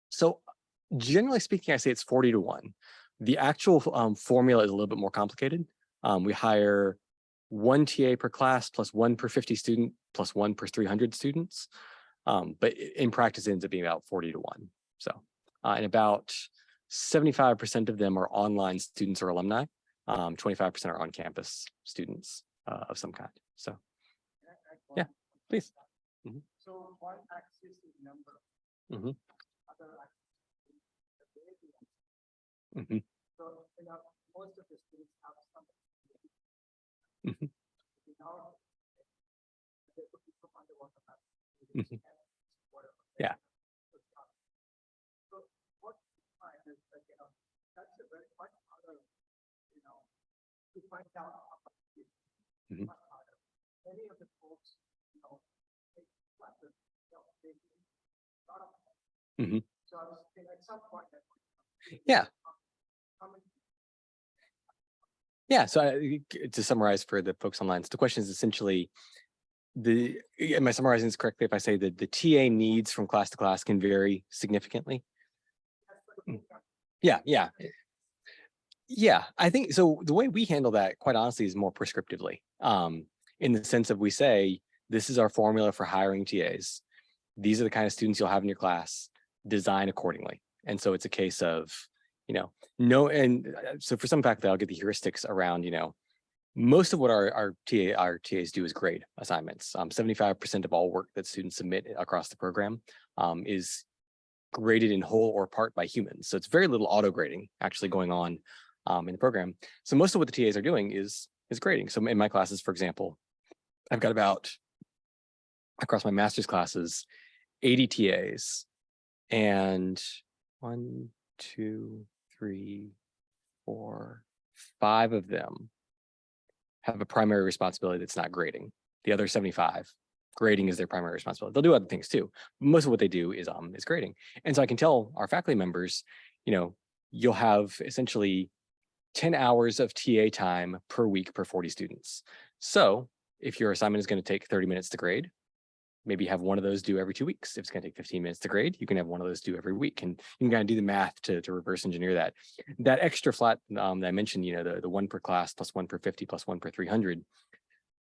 So generally speaking, I say it's 40-1. The actual formula is a little bit more complicated. We hire 1 TA per class plus 1 per 50 student plus 1 per 300 students. But in practice, it ends up being about 40-1. So, and about 75% of them are online students or alumni. 25% are on-campus students of some kind. So, yeah, please. Mm-hmm. So one axis is number. Mm-hmm. Other axis is Mm-hmm. so most of the students have some. Mm-hmm. Mm-hmm. Yeah. So what I find is that that's a very much harder, to find out about Mm-hmm. much harder. Many of the folks, take classes, they do a lot of. Mm-hmm. So I was thinking at some point that. Yeah. Yeah, so to summarize for the folks online, so the question is essentially, am I summarizing this correctly if I say that the TA needs from class to class can vary significantly? Yeah, yeah. Yeah, I think so. The way we handle that, quite honestly, is more prescriptively, in the sense of we say, this is our formula for hiring TAs. These are the kind of students you'll have in your class, design accordingly. And so it's a case of, so for some faculty, I'll get the heuristics around, most of what our TAs do is grade assignments. 75% of all work that students submit across the program is graded in whole or part by humans. So it's very little auto grading actually going on in the program. So most of what the TAs are doing is grading. So in my classes, for example, I've got about, across my master's classes, 80 TAs, and 1, 2, 3, 4, 5 of them have a primary responsibility that's not grading. The other 75, grading is their primary responsibility. They'll do other things too. Most of what they do is grading. And so I can tell our faculty members, you'll have essentially 10 hours of TA time per week per 40 students. So if your assignment is going to take 30 minutes to grade, maybe have one of those due every 2 weeks. If it's going to take 15 minutes to grade, you can have one of those due every week. And you can kind of do the math to reverse engineer that. That extra flat that I mentioned, the 1 per class plus 1 per 50 plus 1 per 300.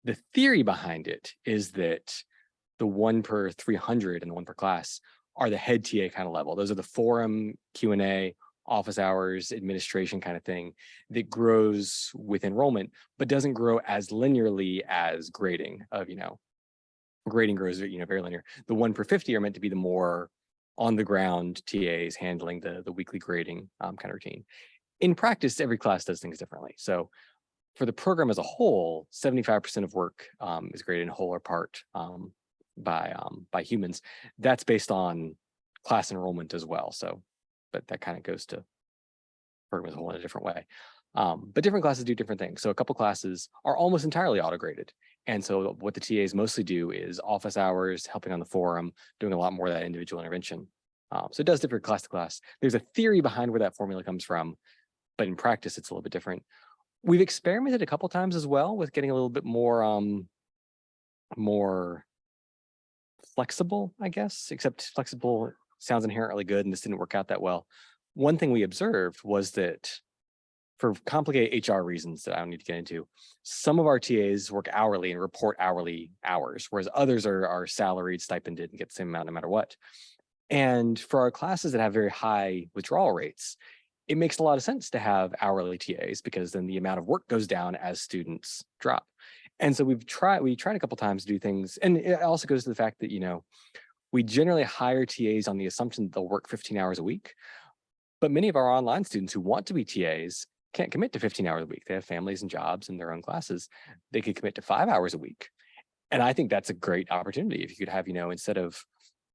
The theory behind it is that the 1 per 300 and the 1 per class are the head TA kind of level. Those are the forum, Q&A, office hours, administration kind of thing that grows with enrollment, but doesn't grow as linearly as grading of, grading grows, very linear. The 1 per 50 are meant to be the more on the ground TAs handling the weekly grading kind of routine. In practice, every class does things differently. So for the program as a whole, 75% of work is graded in whole or part by humans. That's based on class enrollment as well. So, but that kind of goes to program as a whole in a different way. But different classes do different things. So a couple classes are almost entirely auto-graded. And so what the TAs mostly do is office hours, helping on the forum, doing a lot more of that individual intervention. So it does differ class to class. There's a theory behind where that formula comes from, but in practice, it's a little bit different. We've experimented a couple times as well with getting a little bit more flexible, I guess, except flexible sounds inherently good, and this didn't work out that well. One thing we observed was that for complicated HR reasons that I don't need to get into, some of our TAs work hourly and report hourly hours, whereas others are salaried, stipended, and get the same amount no matter what. And for our classes that have very high withdrawal rates, it makes a lot of sense to have hourly TAs because then the amount of work goes down as students drop. And so we tried a couple times to do things, and it also goes to the fact that, we generally hire TAs on the assumption that they'll work 15 hours a week. But many of our online students who want to be TAs can't commit to 15 hours a week. They have families and jobs and their own classes. They could commit to 5 hours a week. And I think that's a great opportunity. If you could have, instead of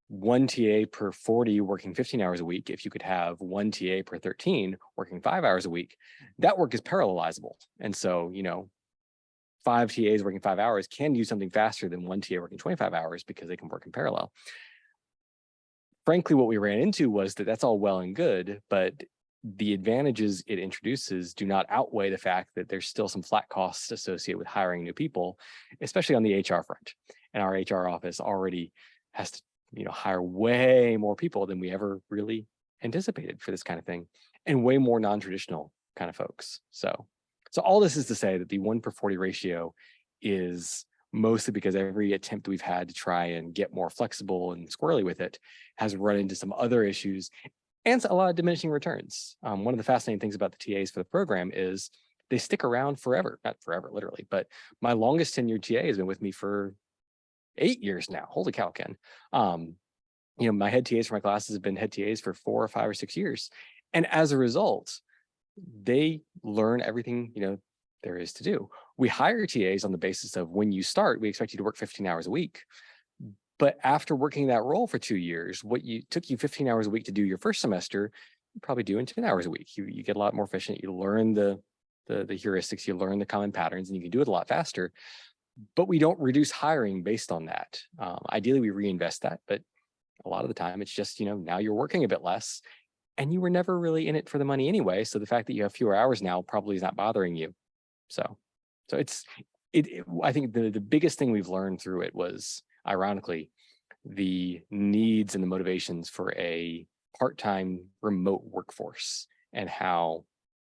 1 TA per 40 working 15 hours a week, if you could have 1 TA per 13 working 5 hours a week, that work is parallelizable. And so, 5 TAs working 5 hours can do something faster than 1 TA working 25 hours because they can work in parallel. Frankly, what we ran into was that that's all well and good, but the advantages it introduces do not outweigh the fact that there's still some flat costs associated with hiring new people, especially on the HR front. And our HR office already has to, hire way more people than we ever really anticipated for this kind of thing, and way more non-traditional kind of folks. So all this is to say that the 1/40 ratio is mostly because every attempt that we've had to try and get more flexible and squirrely with it has run into some other issues and a lot of diminishing returns. One of the fascinating things about the TAs for the program is they stick around forever, not forever, literally, but my longest tenured TA has been with me for 8 years now. Holy cow, Ken. My head TAs for my classes have been head TAs for 4 or 5 or 6 years. And as a result, they learn everything, there is to do. We hire TAs on the basis of when you start, we expect you to work 15 hours a week. But after working that role for 2 years, what took you 15 hours a week to do your first semester, you probably do in 10 hours a week. You get a lot more efficient. You learn the heuristics, you learn the common patterns, and you can do it a lot faster. But we don't reduce hiring based on that. Ideally, we reinvest that, but a lot of the time it's just, now you're working a bit less and you were never really in it for the money anyway. So the fact that you have fewer hours now probably is not bothering you. So I think the biggest thing we've learned through it was, ironically, the needs and the motivations for a part-time remote workforce and how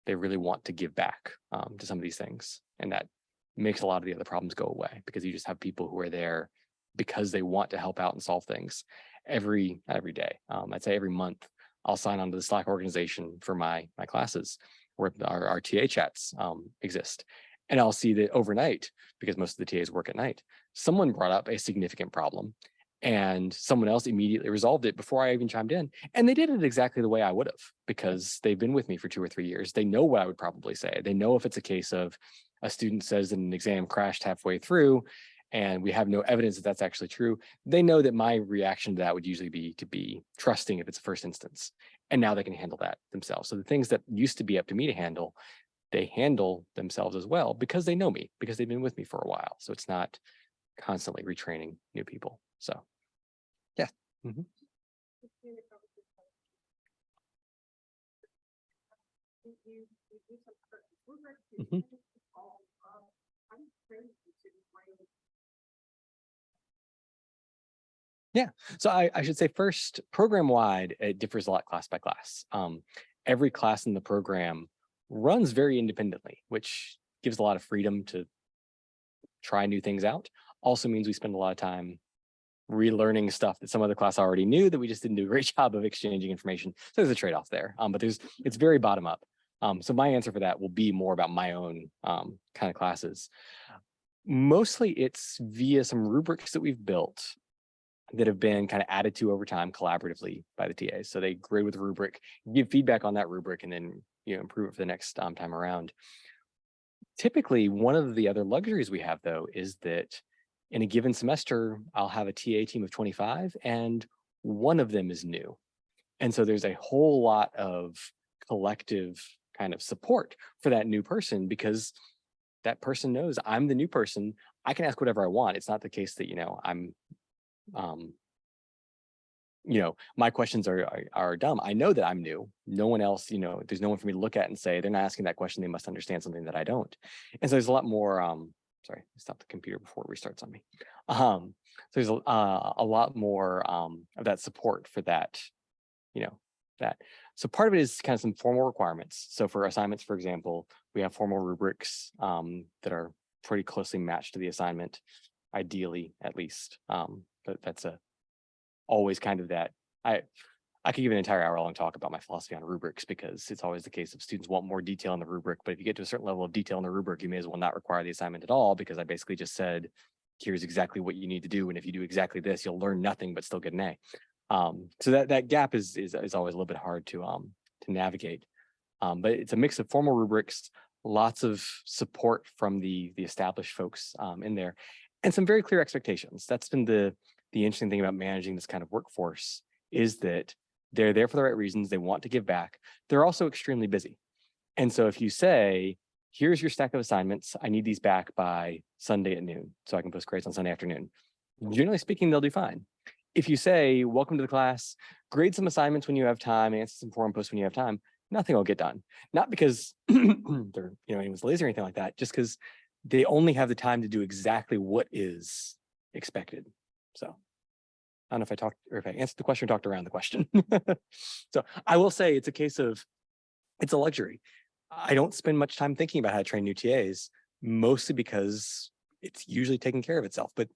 they really want to give back to some of these things. And that makes a lot of the other problems go away because you just have people who are there because they want to help out and solve things every day. I'd say every month I'll sign on to the Slack organization for my classes where our TA chats exist. And I'll see that overnight, because most of the TAs work at night, someone brought up a significant problem and someone else immediately resolved it before I even chimed in. And they did it exactly the way I would have, because they've been with me for 2 or 3 years. They know what I would probably say. They know if it's a case of a student says that an exam crashed halfway through and we have no evidence that that's actually true. They know that my reaction to that would usually be to be trusting if it's a first instance. And now they can handle that themselves. So the things that used to be up to me to handle, they handle themselves as well because they know me, because they've been with me for a while. So it's not constantly retraining new people. So, yeah. Mm-hmm. Mm-hmm. Yeah, so I should say first, program-wide, it differs a lot class by class. Every class in the program runs very independently, which gives a lot of freedom to try new things out. Also means we spend a lot of time relearning stuff that some other class already knew that we just didn't do a great job of exchanging information. So there's a trade-off there, but it's very bottom up. So my answer for that will be more about my own kind of classes. Mostly it's via some rubrics that we've built that have been kind of added to over time collaboratively by the TAs. So they grade with a rubric, give feedback on that rubric, and then improve it for the next time around. Typically, one of the other luxuries we have, though, is that in a given semester, I'll have a TA team of 25, and one of them is new. And so there's a whole lot of collective kind of support for that new person because that person knows I'm the new person. I can ask whatever I want. It's not the case that, I'm my questions are dumb. I know that I'm new. No one else, there's no one for me to look at and say, they're not asking that question. They must understand something that I don't. And so there's a lot more, sorry, stop the computer before it restarts on me. So there's a lot more of that support for that, that. So part of it is kind of some formal requirements. So for assignments, for example, we have formal rubrics that are pretty closely matched to the assignment, ideally, at least. But that's always kind of that. I could give an entire hour-long talk about my philosophy on rubrics because it's always the case of students want more detail in the rubric, but if you get to a certain level of detail in the rubric, you may as well not require the assignment at all because I basically just said, here's exactly what you need to do, and if you do exactly this, you'll learn nothing but still get an A. So that gap is always a little bit hard to navigate. But it's a mix of formal rubrics, lots of support from the established folks in there, and some very clear expectations. That's been the interesting thing about managing this kind of workforce is that they're there for the right reasons. They want to give back. They're also extremely busy. And so if you say, here's your stack of assignments. I need these back by Sunday at noon so I can post grades on Sunday afternoon. Generally speaking, they'll do fine. If you say, welcome to the class, grade some assignments when you have time, answer some forum posts when you have time, nothing will get done. Not because they're, anyone's lazy or anything like that, just because they only have the time to do exactly what is expected. So I don't know if I talked or if I answered the question or talked around the question. So I will say it's a case of, it's a luxury. I don't spend much time thinking about how to train new TAs, mostly because it's usually taking care of itself, but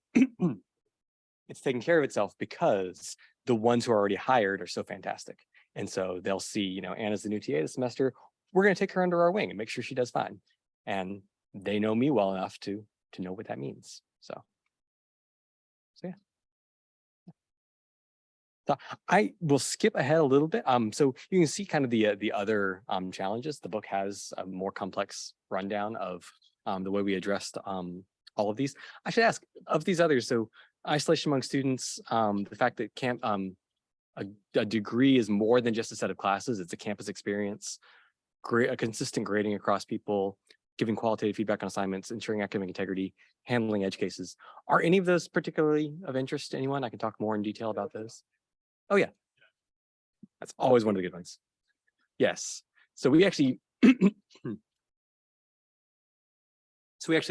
it's taking care of itself because the ones who are already hired are so fantastic. And so they'll see, Anna's the new TA this semester. We're going to take her under our wing and make sure she does fine. And they know me well enough to know what that means. So yeah. So I will skip ahead a little bit. So you can see kind of the other challenges. The book has a more complex rundown of the way we addressed all of these. I should ask, of these others, so isolation among students, the fact that a degree is more than just a set of classes, it's a campus experience, a consistent grading across people, giving qualitative feedback on assignments, ensuring academic integrity, handling edge cases. Are any of those particularly of interest to anyone? I can talk more in detail about those. Oh yeah, that's always one of the good ones. Yes, so we actually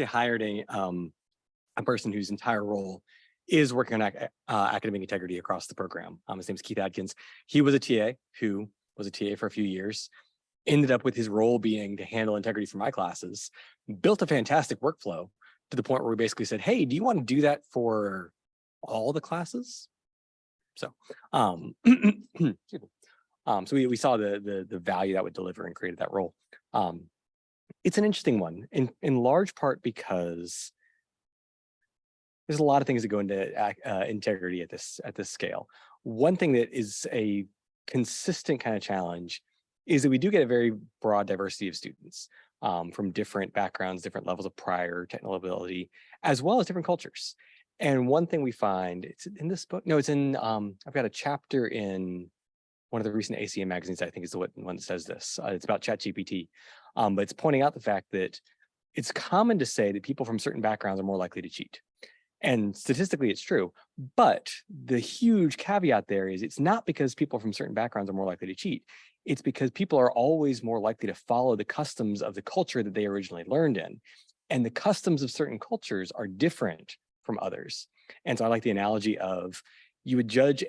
hired a person whose entire role is working on academic integrity across the program. His name is Keith Adkins. He was a TA who was a TA for a few years, ended up with his role being to handle integrity for my classes, built a fantastic workflow to the point where we basically said, hey, do you want to do that for all the classes? So, excuse me. So we saw the value that would deliver and created that role. It's an interesting one in large part because there's a lot of things that go into integrity at this scale. One thing that is a consistent kind of challenge is that we do get a very broad diversity of students from different backgrounds, different levels of prior technical ability, as well as different cultures. And one thing we find, it's in this book, no, it's in, I've got a chapter in one of the recent ACM magazines, I think is the one that says this. It's about ChatGPT, but it's pointing out the fact that it's common to say that people from certain backgrounds are more likely to cheat. And statistically, it's true. But the huge caveat there is it's not because people from certain backgrounds are more likely to cheat. It's because people are always more likely to follow the customs of the culture that they originally learned in. And the customs of certain cultures are different from others. And so I like the analogy of you would judge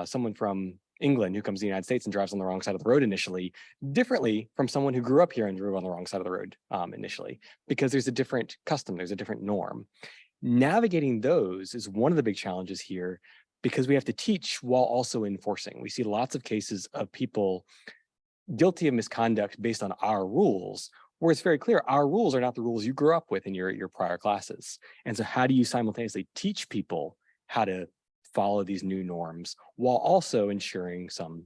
someone from England who comes to the United States and drives on the wrong side of the road initially differently from someone who grew up here and drove on the wrong side of the road initially, because there's a different custom, there's a different norm. Navigating those is one of the big challenges here because we have to teach while also enforcing. We see lots of cases of people guilty of misconduct based on our rules, where it's very clear our rules are not the rules you grew up with in your prior classes. And so how do you simultaneously teach people how to follow these new norms while also ensuring some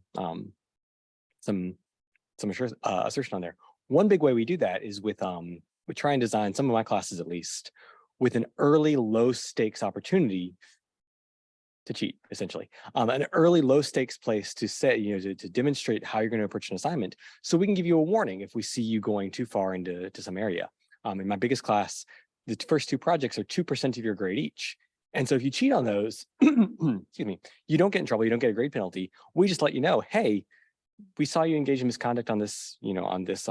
assertion on there? One big way we do that is with we try and design some of my classes at least with an early low stakes opportunity to cheat, essentially. An early low stakes place to say, to demonstrate how you're going to approach an assignment. So we can give you a warning if we see you going too far into some area. In my biggest class, the first two projects are 2% of your grade each. And so if you cheat on those, excuse me, you don't get in trouble, you don't get a grade penalty. We just let you know, hey, we saw you engage in misconduct on this, on this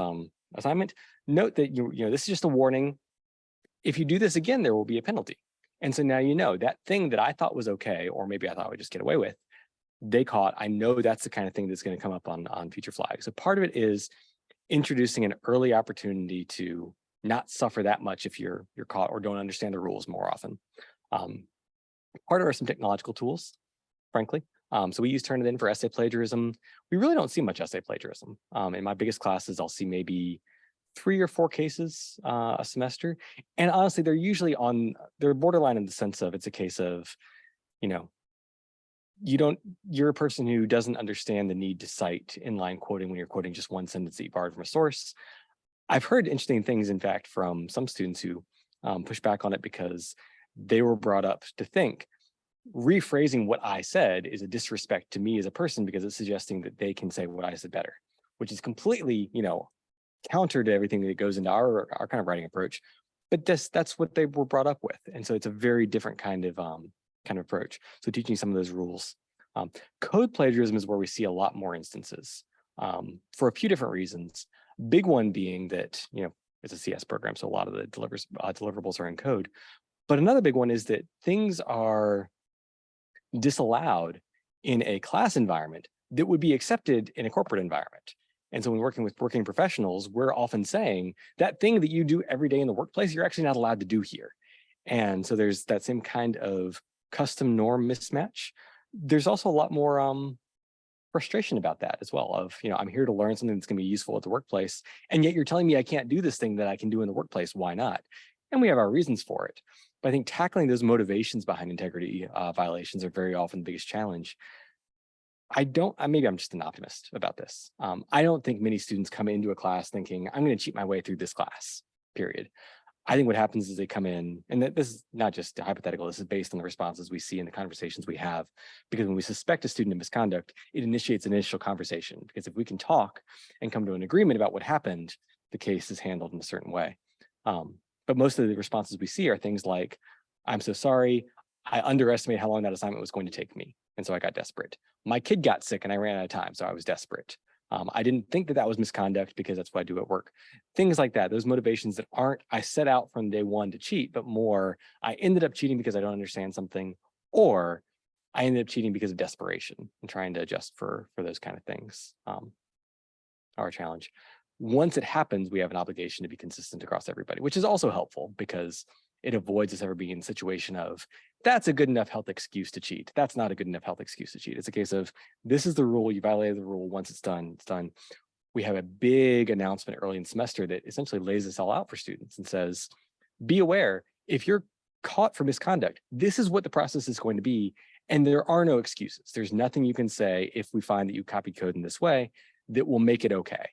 assignment. Note that this is just a warning. If you do this again, there will be a penalty. And so now that thing that I thought was okay, or maybe I thought I would just get away with, they caught. I know that's the kind of thing that's going to come up on future flags. So part of it is introducing an early opportunity to not suffer that much if you're caught or don't understand the rules more often. Part of it are some technological tools, frankly. So we use Turnitin for essay plagiarism. We really don't see much essay plagiarism. In my biggest classes, I'll see maybe 3 or 4 cases a semester. And honestly, they're borderline in the sense of it's a case of, you're a person who doesn't understand the need to cite inline quoting when you're quoting just one sentence that you borrowed from a source. I've heard interesting things, in fact, from some students who push back on it because they were brought up to think rephrasing what I said is a disrespect to me as a person because it's suggesting that they can say what I said better, which is completely, counter to everything that goes into our kind of writing approach. But that's what they were brought up with. And so it's a very different kind of approach. So teaching some of those rules. Code plagiarism is where we see a lot more instances for a few different reasons. Big one being that, it's a CS program, so a lot of the deliverables are in code. But another big one is that things are disallowed in a class environment that would be accepted in a corporate environment. And so when working with working professionals, we're often saying that thing that you do every day in the workplace, you're actually not allowed to do here. And so there's that same kind of custom norm mismatch. There's also a lot more frustration about that as well of, I'm here to learn something that's going to be useful at the workplace. And yet you're telling me I can't do this thing that I can do in the workplace. Why not? And we have our reasons for it. But I think tackling those motivations behind integrity violations are very often the biggest challenge. Maybe I'm just an optimist about this. I don't think many students come into a class thinking, I'm going to cheat my way through this class, period. I think what happens is they come in, and this is not just hypothetical, this is based on the responses we see in the conversations we have, because when we suspect a student of misconduct, it initiates an initial conversation, because if we can talk and come to an agreement about what happened, the case is handled in a certain way. But most of the responses we see are things like, I'm so sorry, I underestimated how long that assignment was going to take me, and so I got desperate. My kid got sick and I ran out of time, so I was desperate. I didn't think that was misconduct because that's what I do at work. Things like that, those motivations that aren't, I set out from day one to cheat, but more, I ended up cheating because I don't understand something, or I ended up cheating because of desperation and trying to adjust for those kind of things. Our challenge. Once it happens, we have an obligation to be consistent across everybody, which is also helpful because it avoids us ever being in the situation of, that's a good enough health excuse to cheat. That's not a good enough health excuse to cheat. It's a case of, this is the rule, you violated the rule, once it's done, it's done. We have a big announcement early in the semester that essentially lays this all out for students and says, be aware, if you're caught for misconduct, this is what the process is going to be. And there are no excuses. There's nothing you can say if we find that you copied code in this way that will make it okay.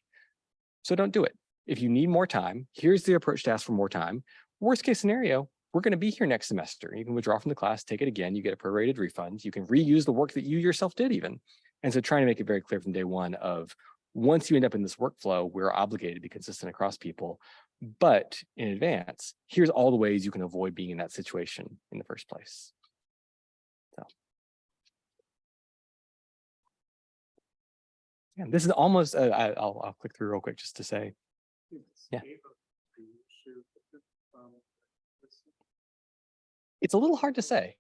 So don't do it. If you need more time, here's the approach to ask for more time. Worst case scenario, we're going to be here next semester. You can withdraw from the class, take it again, you get a prorated refund. You can reuse the work that you yourself did even. And so trying to make it very clear from day one of, once you end up in this workflow, we're obligated to be consistent across people. But in advance, here's all the ways you can avoid being in that situation in the first place. So. Yeah, this is almost, I'll click through real quick just to say, yeah. It's a little hard to say,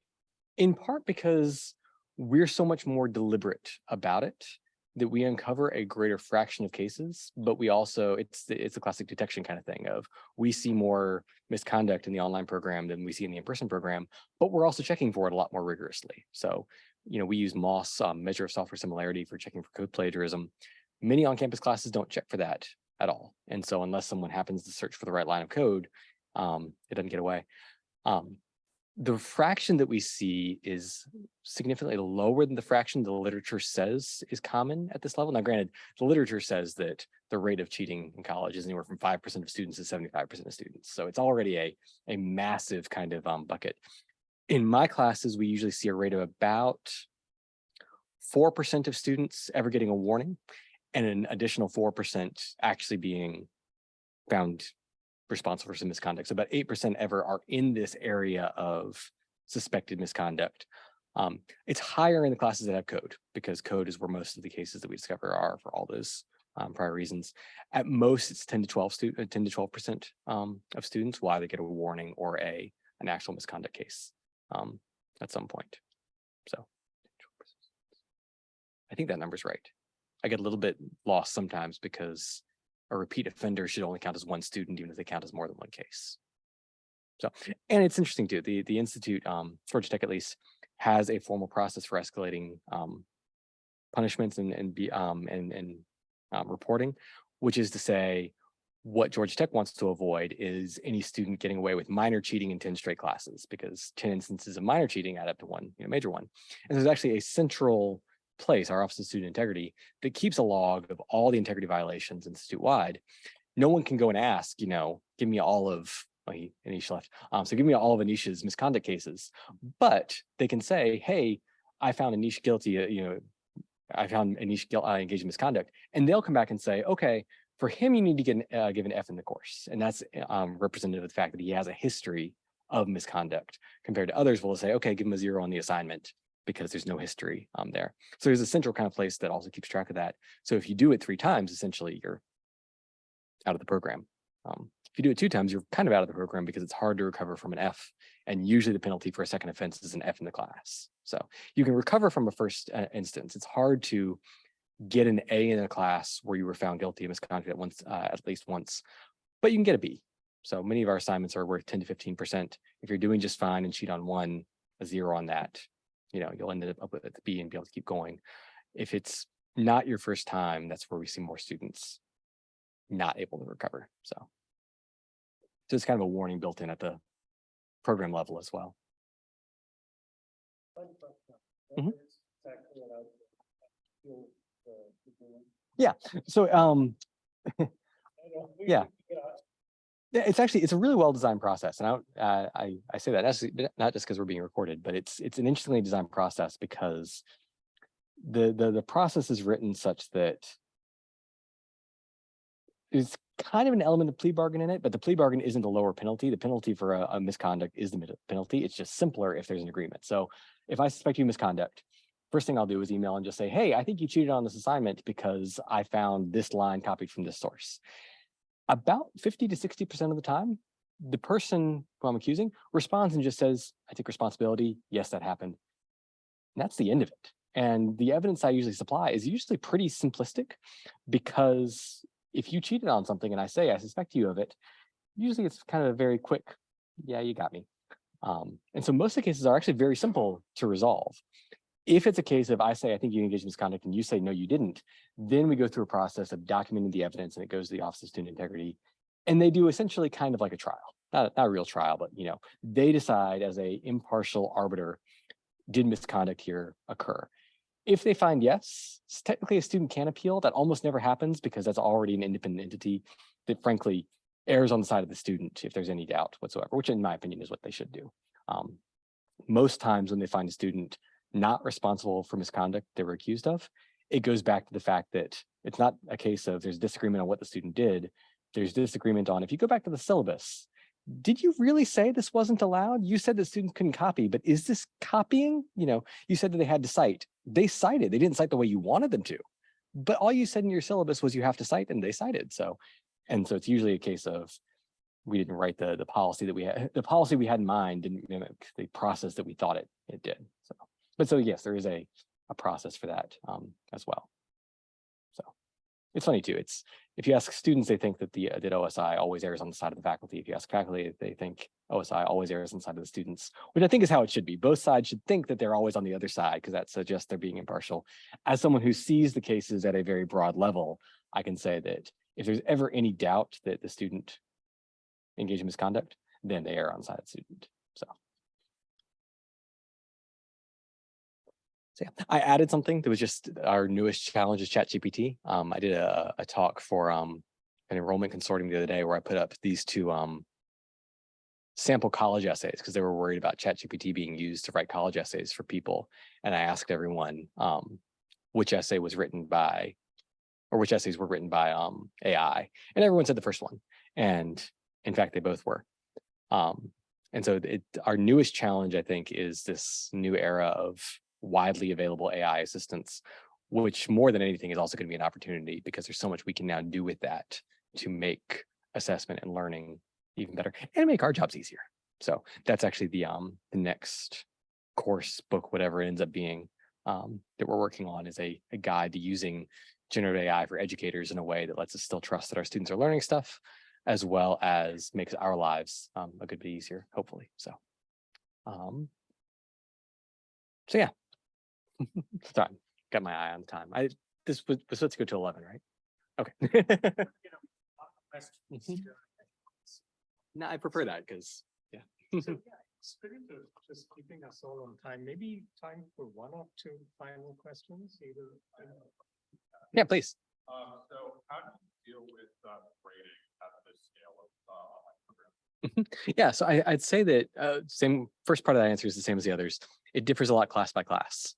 in part because we're so much more deliberate about it that we uncover a greater fraction of cases, but we also, it's a classic detection kind of thing of, we see more misconduct in the online program than we see in the in-person program, but we're also checking for it a lot more rigorously. So, we use MOS, measure of software similarity, for checking for code plagiarism. Many on-campus classes don't check for that at all. And so unless someone happens to search for the right line of code, it doesn't get away. The fraction that we see is significantly lower than the fraction the literature says is common at this level. Now, granted, the literature says that the rate of cheating in college is anywhere from 5% of students to 75% of students. So it's already a massive kind of bucket. In my classes, we usually see a rate of about 4% of students ever getting a warning, and an additional 4% actually being found responsible for some misconduct. So about 8% ever are in this area of suspected misconduct. It's higher in the classes that have code, because code is where most of the cases that we discover are for all those prior reasons. At most, it's 10 to 12% of students why they get a warning or an actual misconduct case at some point. So I think that number's right. I get a little bit lost sometimes because a repeat offender should only count as one student, even if they count as more than one case. So, and it's interesting too, the Institute, Georgia Tech at least, has a formal process for escalating punishments and reporting, which is to say, what Georgia Tech wants to avoid is any student getting away with minor cheating in 10 straight classes, because 10 instances of minor cheating add up to one major one. And there's actually a central place, our Office of Student Integrity, that keeps a log of all the integrity violations institute-wide. No one can go and ask, give me all of, Anish left, so give me all of Anish's misconduct cases, but they can say, hey, I found Anish guilty, I found Anish engaged in misconduct, and they'll come back and say, okay, For him, you need to give an F in the course, and that's representative of the fact that he has a history of misconduct compared to others. Will say, okay, give him a 0 on the assignment because there's no history there. So there's a central kind of place that also keeps track of that. So if you do it 3 times, essentially you're out of the program. If you do it 2 times, you're kind of out of the program because it's hard to recover from an F. And usually the penalty for a second offense is an F in the class. So you can recover from a first instance. It's hard to get an A in a class where you were found guilty of misconduct at least once, but you can get a B. So many of our assignments are worth 10 to 15%. If you're doing just fine and cheat on 1, a 0 on that, you'll end up with a B and be able to keep going. If it's not your first time, that's where we see more students not able to recover. So it's kind of a warning built in at the program level as well. Mhm. Yeah. So yeah. It's a really well designed process, and I say that not just because we're being recorded, but it's an interestingly designed process because the process is written such that it's kind of an element of plea bargain in it, but the plea bargain isn't the lower penalty. The penalty for a misconduct is the penalty. It's just simpler if there's an agreement. So if I suspect you misconduct, first thing I'll do is email and just say, hey, I think you cheated on this assignment because I found this line copied from this source. About 50 to 60% of the time, the person who I'm accusing responds and just says, I take responsibility. Yes, that happened. And that's the end of it. And the evidence I usually supply is usually pretty simplistic, because if you cheated on something and I say, I suspect you of it, usually it's kind of a very quick, yeah, you got me. And so most of the cases are actually very simple to resolve. If it's a case of I say, I think you engaged in misconduct and you say, no, you didn't, then we go through a process of documenting the evidence, and it goes to the Office of Student Integrity. And they do essentially kind of like a trial, not a real trial, but they decide as a impartial arbiter, did misconduct here occur? If they find yes, technically a student can appeal. That almost never happens because that's already an independent entity that frankly errs on the side of the student if there's any doubt whatsoever, which in my opinion is what they should do. Most times when they find a student not responsible for misconduct they were accused of, it goes back to the fact that it's not a case of there's disagreement on what the student did. There's disagreement on, if you go back to the syllabus, did you really say this wasn't allowed? You said that students couldn't copy, but is this copying? You said that they had to cite. They cited. They didn't cite the way you wanted them to. But all you said in your syllabus was you have to cite, and they cited. So it's usually a case of we didn't write the policy that we had. The policy we had in mind didn't mimic the process that we thought it did. So yes, there is a process for that as well. So it's funny too. It's if you ask students, they think that that OSI always errs on the side of the faculty. If you ask faculty, they think OSI always errs on the side of the students, which I think is how it should be. Both sides should think that they're always on the other side, because that suggests they're being impartial. As someone who sees the cases at a very broad level, I can say that if there's ever any doubt that the student engaged in misconduct, then they err on the side of the student. So yeah, I added something that was just our newest challenge is ChatGPT. I did a talk for an enrollment consortium the other day where I put up these 2 sample college essays because they were worried about ChatGPT being used to write college essays for people. And I asked everyone which essay was written by, or which essays were written by AI. And everyone said the first one. And in fact, they both were. And so our newest challenge, I think, is this new era of widely available AI assistance, which more than anything is also going to be an opportunity because there's so much we can now do with that to make assessment and learning even better and make our jobs easier. So that's actually the next course, book, whatever it ends up being, that we're working on, is a guide to using generative AI for educators in a way that lets us still trust that our students are learning stuff, as well as makes our lives a good bit easier, hopefully. So yeah. Sorry, got my eye on the time. This was supposed to go to 11, right? Okay. No, I prefer that because Spirit of just keeping us all on time. Maybe time for 1 or 2 final questions. Yeah, please. So how do you deal with grading at this scale of online program? Yeah, so I'd say that same first part of that answer is the same as the others. It differs a lot class by class.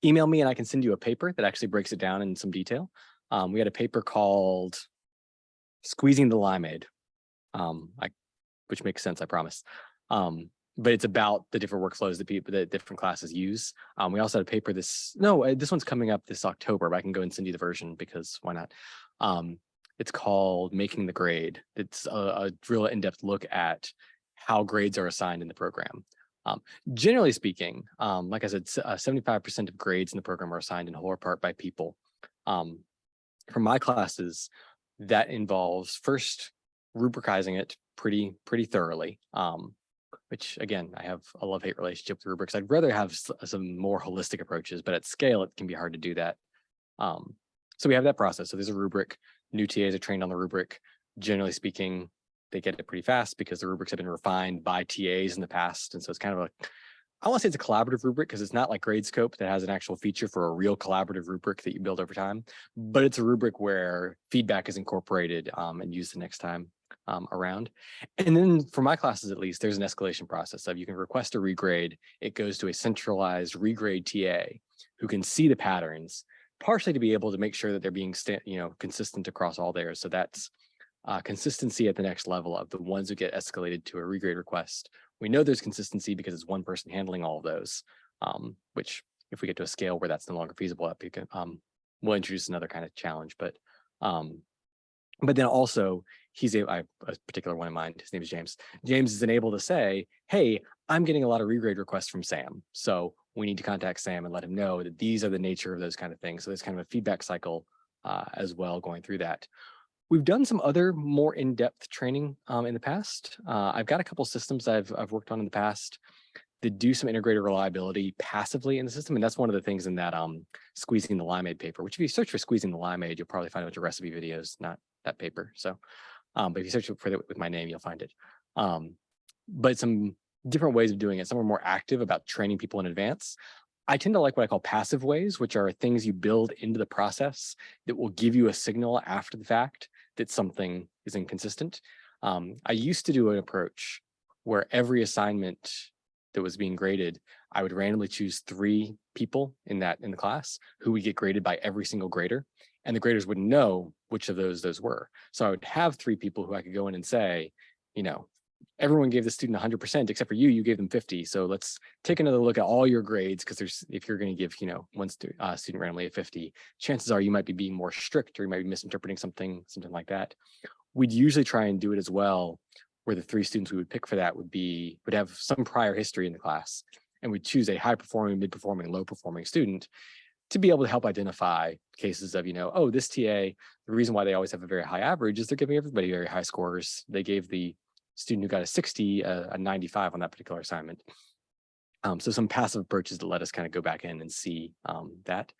Email me and I can send you a paper that actually breaks it down in some detail. We had a paper called Squeezing the Limeade, which makes sense, I promise. But it's about the different workflows that different classes use. We also had a paper this one's coming up this October, but I can go and send you the version because why not? It's called Making the Grade. It's a real in-depth look at how grades are assigned in the program. Generally speaking, like I said, 75% of grades in the program are assigned in whole or part by people. For my classes, that involves first rubricizing it pretty thoroughly. Which again, I have a love-hate relationship with rubrics. I'd rather have some more holistic approaches, but at scale, it can be hard to do that. So we have that process. So there's a rubric. New TAs are trained on the rubric. Generally speaking, they get it pretty fast because the rubrics have been refined by TAs in the past. And so it's kind of I want to say it's a collaborative rubric because it's not like Gradescope that has an actual feature for a real collaborative rubric that you build over time, but it's a rubric where feedback is incorporated and used the next time around. And then for my classes, at least, there's an escalation process of you can request a regrade. It goes to a centralized regrade TA who can see the patterns, partially to be able to make sure that they're being consistent across all theirs. So that's consistency at the next level of the ones who get escalated to a regrade request. We know there's consistency because it's one person handling all of those, which if we get to a scale where that's no longer feasible, we'll introduce another kind of challenge. But then also I have a particular one in mind. His name is James. James is then able to say, hey, I'm getting a lot of regrade requests from Sam. So we need to contact Sam and let him know that these are the nature of those kind of things. So there's kind of a feedback cycle as well going through that. We've done some other more in-depth training in the past. I've got a couple systems I've worked on in the past that do some integrated reliability passively in the system. And that's one of the things in that Squeezing the Limeade paper, which if you search for Squeezing the Limeade, you'll probably find a bunch of recipe videos, not that paper. So, but if you search for it with my name, you'll find it. But some different ways of doing it. Some are more active about training people in advance. I tend to like what I call passive ways, which are things you build into the process that will give you a signal after the fact that something is inconsistent. I used to do an approach where every assignment that was being graded, I would randomly choose 3 people in the class who would get graded by every single grader, and the graders wouldn't know which of those were. So I would have 3 people who I could go in and say, everyone gave the student 100% except for you gave them 50. So let's take another look at all your grades, because if you're going to give one student randomly a 50, chances are you might be being more strict or you might be misinterpreting something like that. We'd usually try and do it as well, where the 3 students we would pick for that would have some prior history in the class, and we'd choose a high performing, mid performing, low performing student to be able to help identify cases of, oh, this TA, the reason why they always have a very high average is they're giving everybody very high scores. They gave the student who got a 60 a 95 on that particular assignment. So some passive approaches that let us kind of go back in and see that.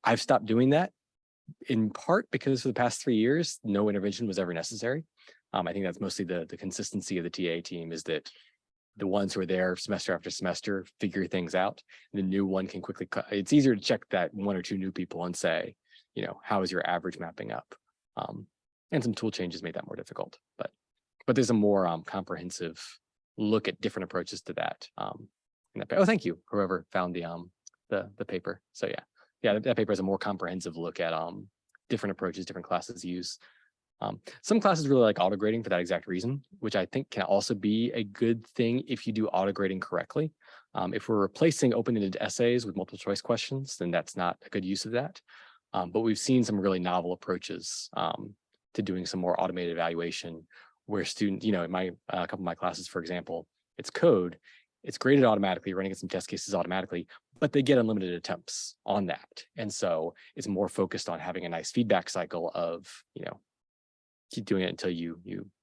I've stopped doing that in part because for the past 3 years, no intervention was ever necessary. I think that's mostly the consistency of the TA team, is that the ones who are there semester after semester figure things out. The new one can quickly it's easier to check that 1 or 2 new people and say, how is your average mapping up? And some tool changes made that more difficult, but there's a more comprehensive look at different approaches to that. Oh, thank you, whoever found the paper. So yeah, that paper has a more comprehensive look at different approaches different classes use. Some classes really like auto grading for that exact reason, which I think can also be a good thing if you do auto grading correctly. If we're replacing open-ended essays with multiple choice questions, then that's not a good use of that. But we've seen some really novel approaches to doing some more automated evaluation, where students, in a couple of my classes, for example, it's code, it's graded automatically, running some test cases automatically, but they get unlimited attempts on that. And so it's more focused on having a nice feedback cycle of, keep doing it until you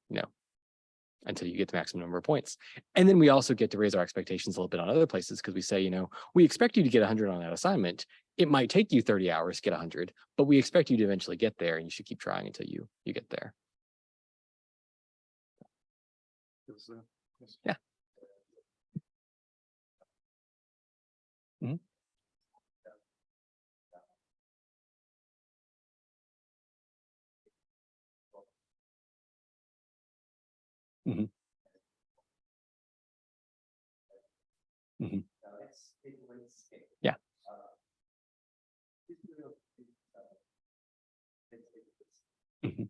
get the maximum number of points. And then we also get to raise our expectations a little bit on other places, because we say, we expect you to get 100 on that assignment. It might take you 30 hours to get 100, but we expect you to eventually get there, and you should keep trying until you get there. Yeah. Mm-hmm. Mm-hmm. Mm-hmm. Yeah. Mhm.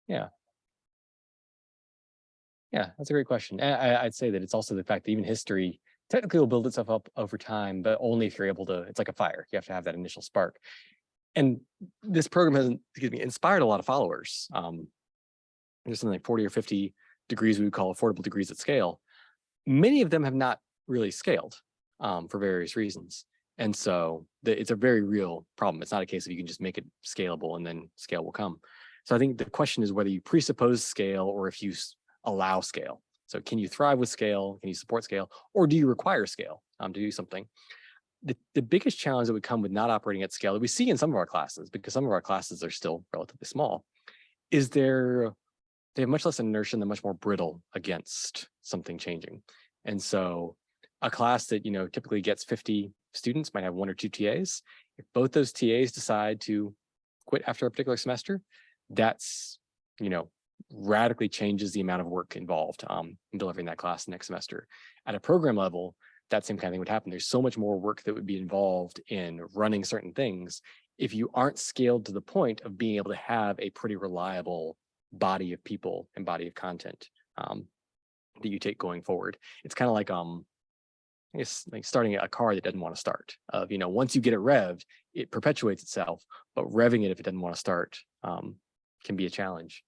Yeah. Yeah, that's a great question. I'd say that it's also the fact that even history technically will build itself up over time, but only if you're able to, it's like a fire. You have to have that initial spark. And this program has, excuse me, inspired a lot of followers. There's something like 40 or 50 degrees we would call affordable degrees at scale. Many of them have not really scaled for various reasons. And so it's a very real problem. It's not a case of you can just make it scalable and then scale will come. So I think the question is whether you presuppose scale or if you allow scale. So can you thrive with scale? Can you support scale? Or do you require scale to do something? The biggest challenge that would come with not operating at scale that we see in some of our classes, because some of our classes are still relatively small, is they have much less inertia and they're much more brittle against something changing. And so a class that, typically gets 50 students might have 1 or 2 TAs. If both those TAs decide to quit after a particular semester, that's, radically changes the amount of work involved in delivering that class next semester. At a program level, that same kind of thing would happen. There's so much more work that would be involved in running certain things if you aren't scaled to the point of being able to have a pretty reliable body of people and body of content that you take going forward. It's kind of like I guess like starting a car that doesn't want to start. Once you get it revved, it perpetuates itself, but revving it if it doesn't want to start can be a challenge.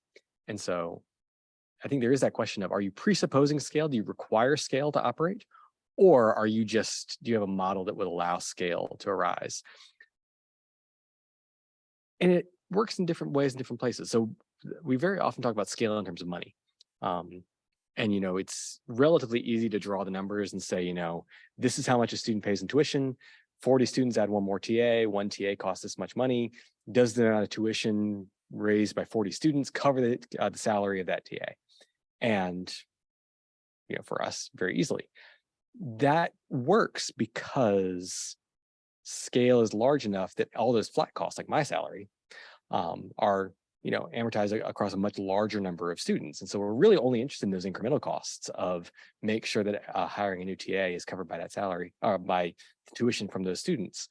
And so I think there is that question of, are you presupposing scale? Do you require scale to operate? Or do you have a model that would allow scale to arise? And it works in different ways in different places. So we very often talk about scale in terms of money. It's relatively easy to draw the numbers and say, this is how much a student pays in tuition. 40 students add 1 more TA, 1 TA costs this much money. Does the amount of tuition raised by 40 students cover the salary of that TA? And, for us, very easily. That works because scale is large enough that all those flat costs, like my salary, are amortized across a much larger number of students. And so we're really only interested in those incremental costs of make sure that hiring a new TA is covered by that salary or by tuition from those students.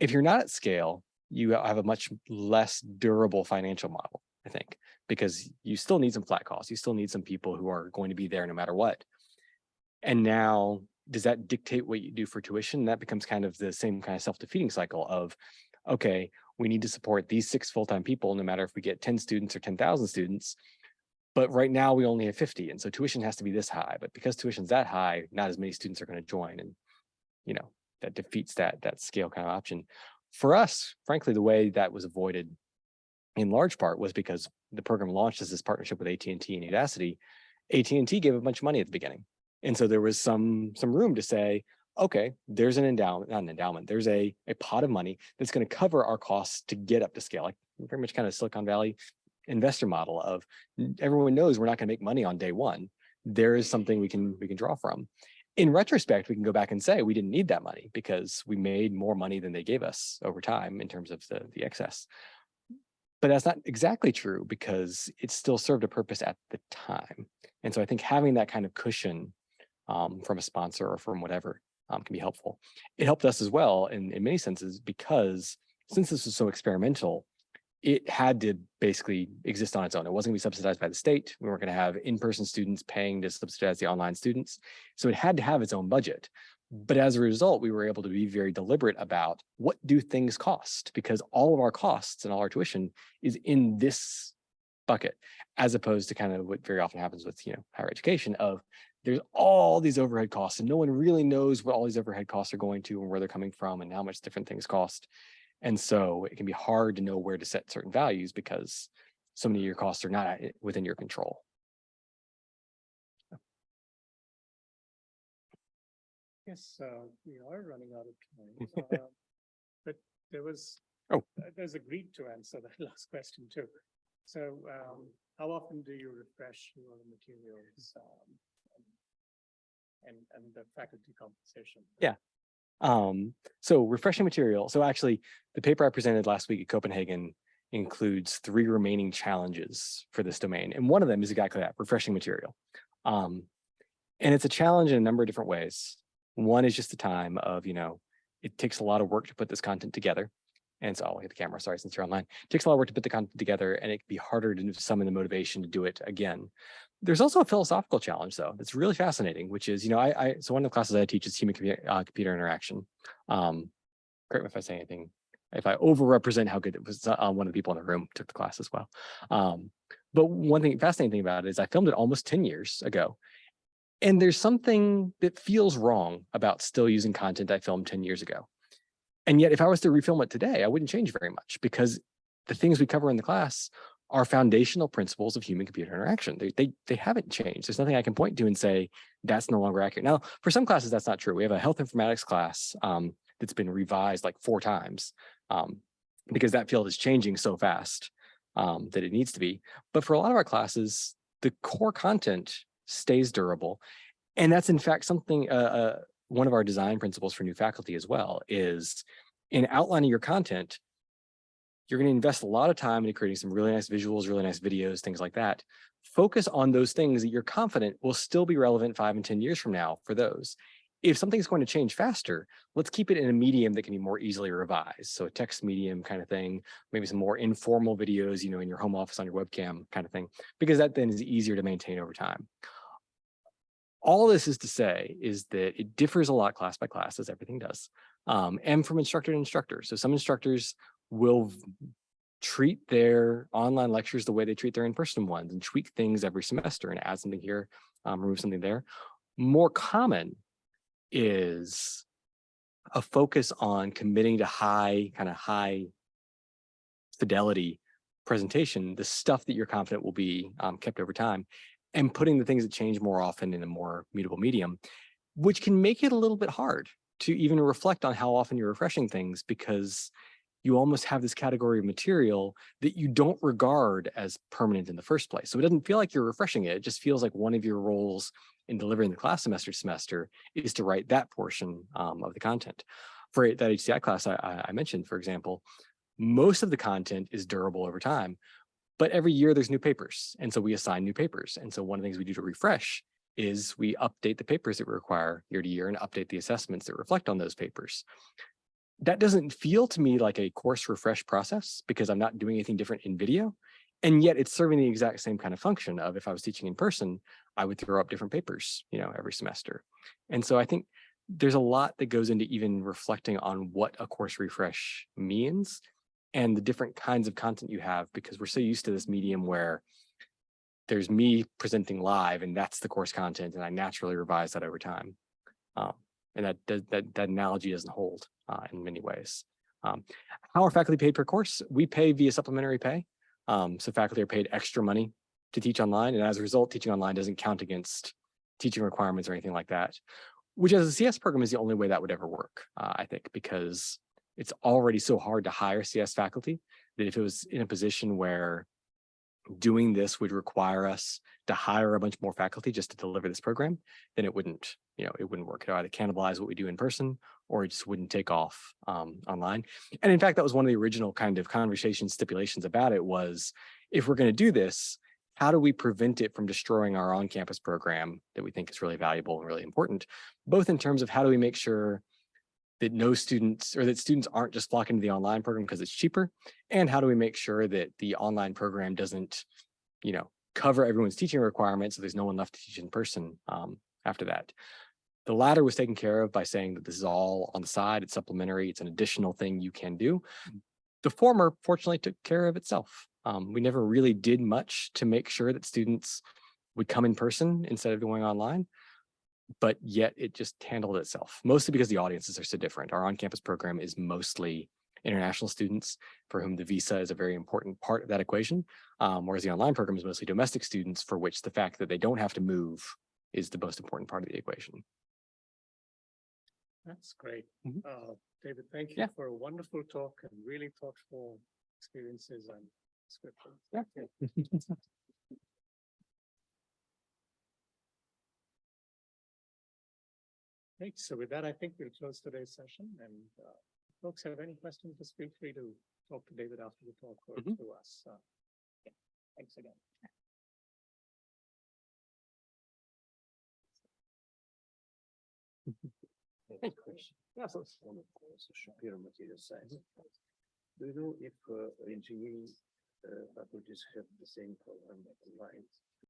If you're not at scale, you have a much less durable financial model, I think, because you still need some flat costs. You still need some people who are going to be there no matter what. And now, does that dictate what you do for tuition? That becomes kind of the same kind of self-defeating cycle of, okay, we need to support these 6 full-time people, no matter if we get 10 students or 10,000 students. But right now we only have 50. And so tuition has to be this high. But because tuition's that high, not as many students are going to join. And, that defeats that scale kind of option. For us, frankly, the way that was avoided in large part was because the program launched as this partnership with AT&T and Udacity. AT&T gave a bunch of money at the beginning. And so there was some room to say, okay, there's an endowment, not an endowment, there's a pot of money that's going to cover our costs to get up to scale, like very much kind of Silicon Valley investor model of everyone knows we're not going to make money on day one. There is something we can draw from. In retrospect, we can go back and say we didn't need that money because we made more money than they gave us over time in terms of the excess. But that's not exactly true because it still served a purpose at the time. And so I think having that kind of cushion from a sponsor or from whatever can be helpful. It helped us as well in many senses because since this was so experimental, it had to basically exist on its own. It wasn't going to be subsidized by the state. We weren't going to have in-person students paying to subsidize the online students. So it had to have its own budget. But as a result, we were able to be very deliberate about what do things cost, because all of our costs and all our tuition is in this bucket, as opposed to kind of what very often happens with higher education of there's all these overhead costs and no one really knows what all these overhead costs are going to and where they're coming from and how much different things cost. And so it can be hard to know where to set certain values because so many of your costs are not within your control. Yes, we are running out of time. But there's a greed to answer that last question too. So how often do you refresh your materials and the faculty compensation? Yeah. So refreshing material. So actually the paper I presented last week at Copenhagen includes 3 remaining challenges for this domain. And one of them is exactly that, refreshing material. And it's a challenge in a number of different ways. One is just the time of, it takes a lot of work to put this content together. And so I'll hit the camera, sorry, since you're online. It takes a lot of work to put the content together, and it can be harder to summon the motivation to do it again. There's also a philosophical challenge, though, that's really fascinating, which is, so one of the classes I teach is human computer interaction. Correct me if I say anything, if I overrepresent how good it was. One of the people in the room took the class as well. But one thing, fascinating thing about it is I filmed it almost 10 years ago. And there's something that feels wrong about still using content I filmed 10 years ago. And yet, if I was to refilm it today, I wouldn't change very much, because the things we cover in the class are foundational principles of human computer interaction. They haven't changed. There's nothing I can point to and say that's no longer accurate. Now, for some classes, that's not true. We have a health informatics class that's been revised like 4 times because that field is changing so fast that it needs to be. But for a lot of our classes, the core content stays durable. And that's in fact something, one of our design principles for new faculty as well, is in outlining your content, you're going to invest a lot of time into creating some really nice visuals, really nice videos, things like that. Focus on those things that you're confident will still be relevant 5 and 10 years from now for those. If something's going to change faster, let's keep it in a medium that can be more easily revised. So a text medium kind of thing, maybe some more informal videos, in your home office on your webcam kind of thing, because that then is easier to maintain over time. All this is to say is that it differs a lot class by class, as everything does, and from instructor to instructor. So some instructors will treat their online lectures the way they treat their in-person ones and tweak things every semester and add something here, remove something there. More common is a focus on committing to high fidelity presentation, the stuff that you're confident will be kept over time, and putting the things that change more often in a more mutable medium, which can make it a little bit hard to even reflect on how often you're refreshing things, because you almost have this category of material that you don't regard as permanent in the first place. So it doesn't feel like you're refreshing it. It just feels like one of your roles in delivering the class semester to semester is to write that portion of the content. For that HCI class I mentioned, for example, most of the content is durable over time, but every year there's new papers. And so we assign new papers. And so one of the things we do to refresh is we update the papers that we require year to year and update the assessments that reflect on those papers. That doesn't feel to me like a course refresh process, because I'm not doing anything different in video. And yet it's serving the exact same kind of function of, if I was teaching in person, I would throw up different papers, every semester. And so I think there's a lot that goes into even reflecting on what a course refresh means and the different kinds of content you have, because we're so used to this medium where there's me presenting live and that's the course content, and I naturally revise that over time. And that analogy doesn't hold in many ways. How are faculty paid per course? We pay via supplementary pay. So faculty are paid extra money to teach online, and as a result, teaching online doesn't count against teaching requirements or anything like that, which as a CS program is the only way that would ever work, I think, because it's already so hard to hire CS faculty that if it was in a position where doing this would require us to hire a bunch more faculty just to deliver this program, then it wouldn't work. It would either cannibalize what we do in person, or it just wouldn't take off online. And in fact, that was one of the original kind of conversation stipulations about it, was if we're going to do this, how do we prevent it from destroying our on-campus program that we think is really valuable and really important, both in terms of how do we make sure that no students, or that students aren't just flocking to the online program because it's cheaper, and how do we make sure that the online program doesn't, cover everyone's teaching requirements, so there's no one left to teach in person after that. The latter was taken care of by saying that this is all on the side, it's supplementary, it's an additional thing you can do. The former, fortunately, took care of itself. We never really did much to make sure that students would come in person instead of going online, but yet it just handled itself, mostly because the audiences are so different. Our on-campus program is mostly international students for whom the visa is a very important part of that equation, whereas the online program is mostly domestic students for which the fact that they don't have to move is the most important part of the equation. That's great. Mhm. David, thank you Yeah. for a wonderful talk and really thoughtful experiences and descriptions. Yeah. Great. So with that, I think we'll close today's session. And folks have any questions, just feel free to talk to David after the talk or to us. Thanks again. Question. Yes. One of course, Shapiro material science. Do you know if engineering faculties have the same program lines